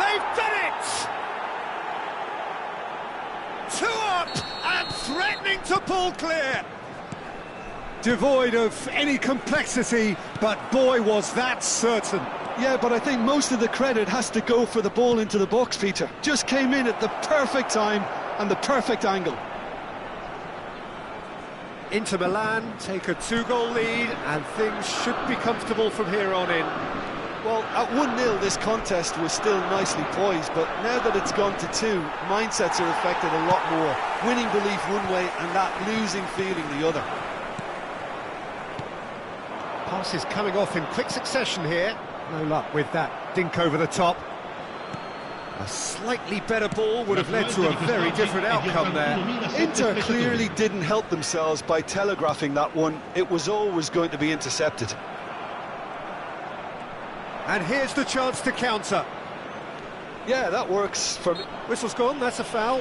They've done it! 2 up and threatening to pull clear. Devoid of any complexity, but boy was that certain. Yeah, but I think most of the credit has to go for the ball into the box, Peter. Just came in at the perfect time and the perfect angle. Inter Milan take a 2-goal lead and things should be comfortable from here on in. Well, at 1-0 this contest was still nicely poised, but now that it's gone to 2, mindsets are affected a lot more. Winning belief one way and that losing feeling the other. Passes coming off in quick succession here. No luck with that dink over the top. A slightly better ball would have led to a very different outcome there. Inter clearly didn't help themselves by telegraphing that one. It was always going to be intercepted. And here's the chance to counter. Yeah, that works for me. Whistle's gone, that's a foul.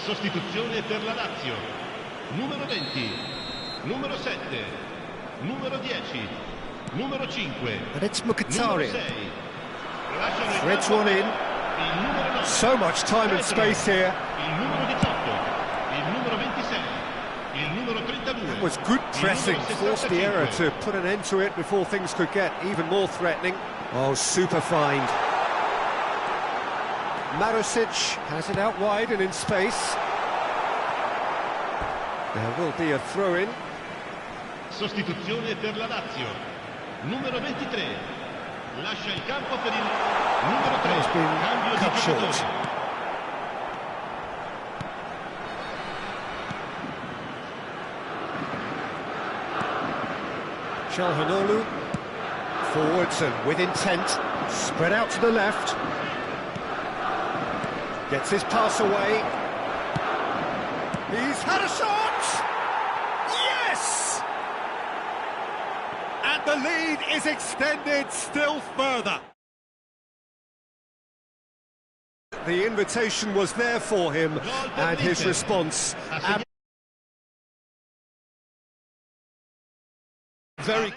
Sostituzione per la Lazio. Numero 20, numero 7, numero 10. Numero 5. And it's Numero Mkhitaryan. 6. Lasciano il Threads campo one in. il numero 9. So much time and space here. Il numero 18. Il numero 26. Il numero 32. It was good pressing, forced the error to put an end to it before things could get even more threatening. Oh, super find. Marusic has it out wide and in space. There will be a throw-in. Sostituzione per la Lazio. Numero 23. Lascia il campo per il numero 3. Has been Cambio cut di short. giocatore. Çalhanoğlu forwards and with intent, spread out to the left. Gets his pass away. He's had a shot! Yes! And the lead is extended still further. The invitation was there for him, and his response. Very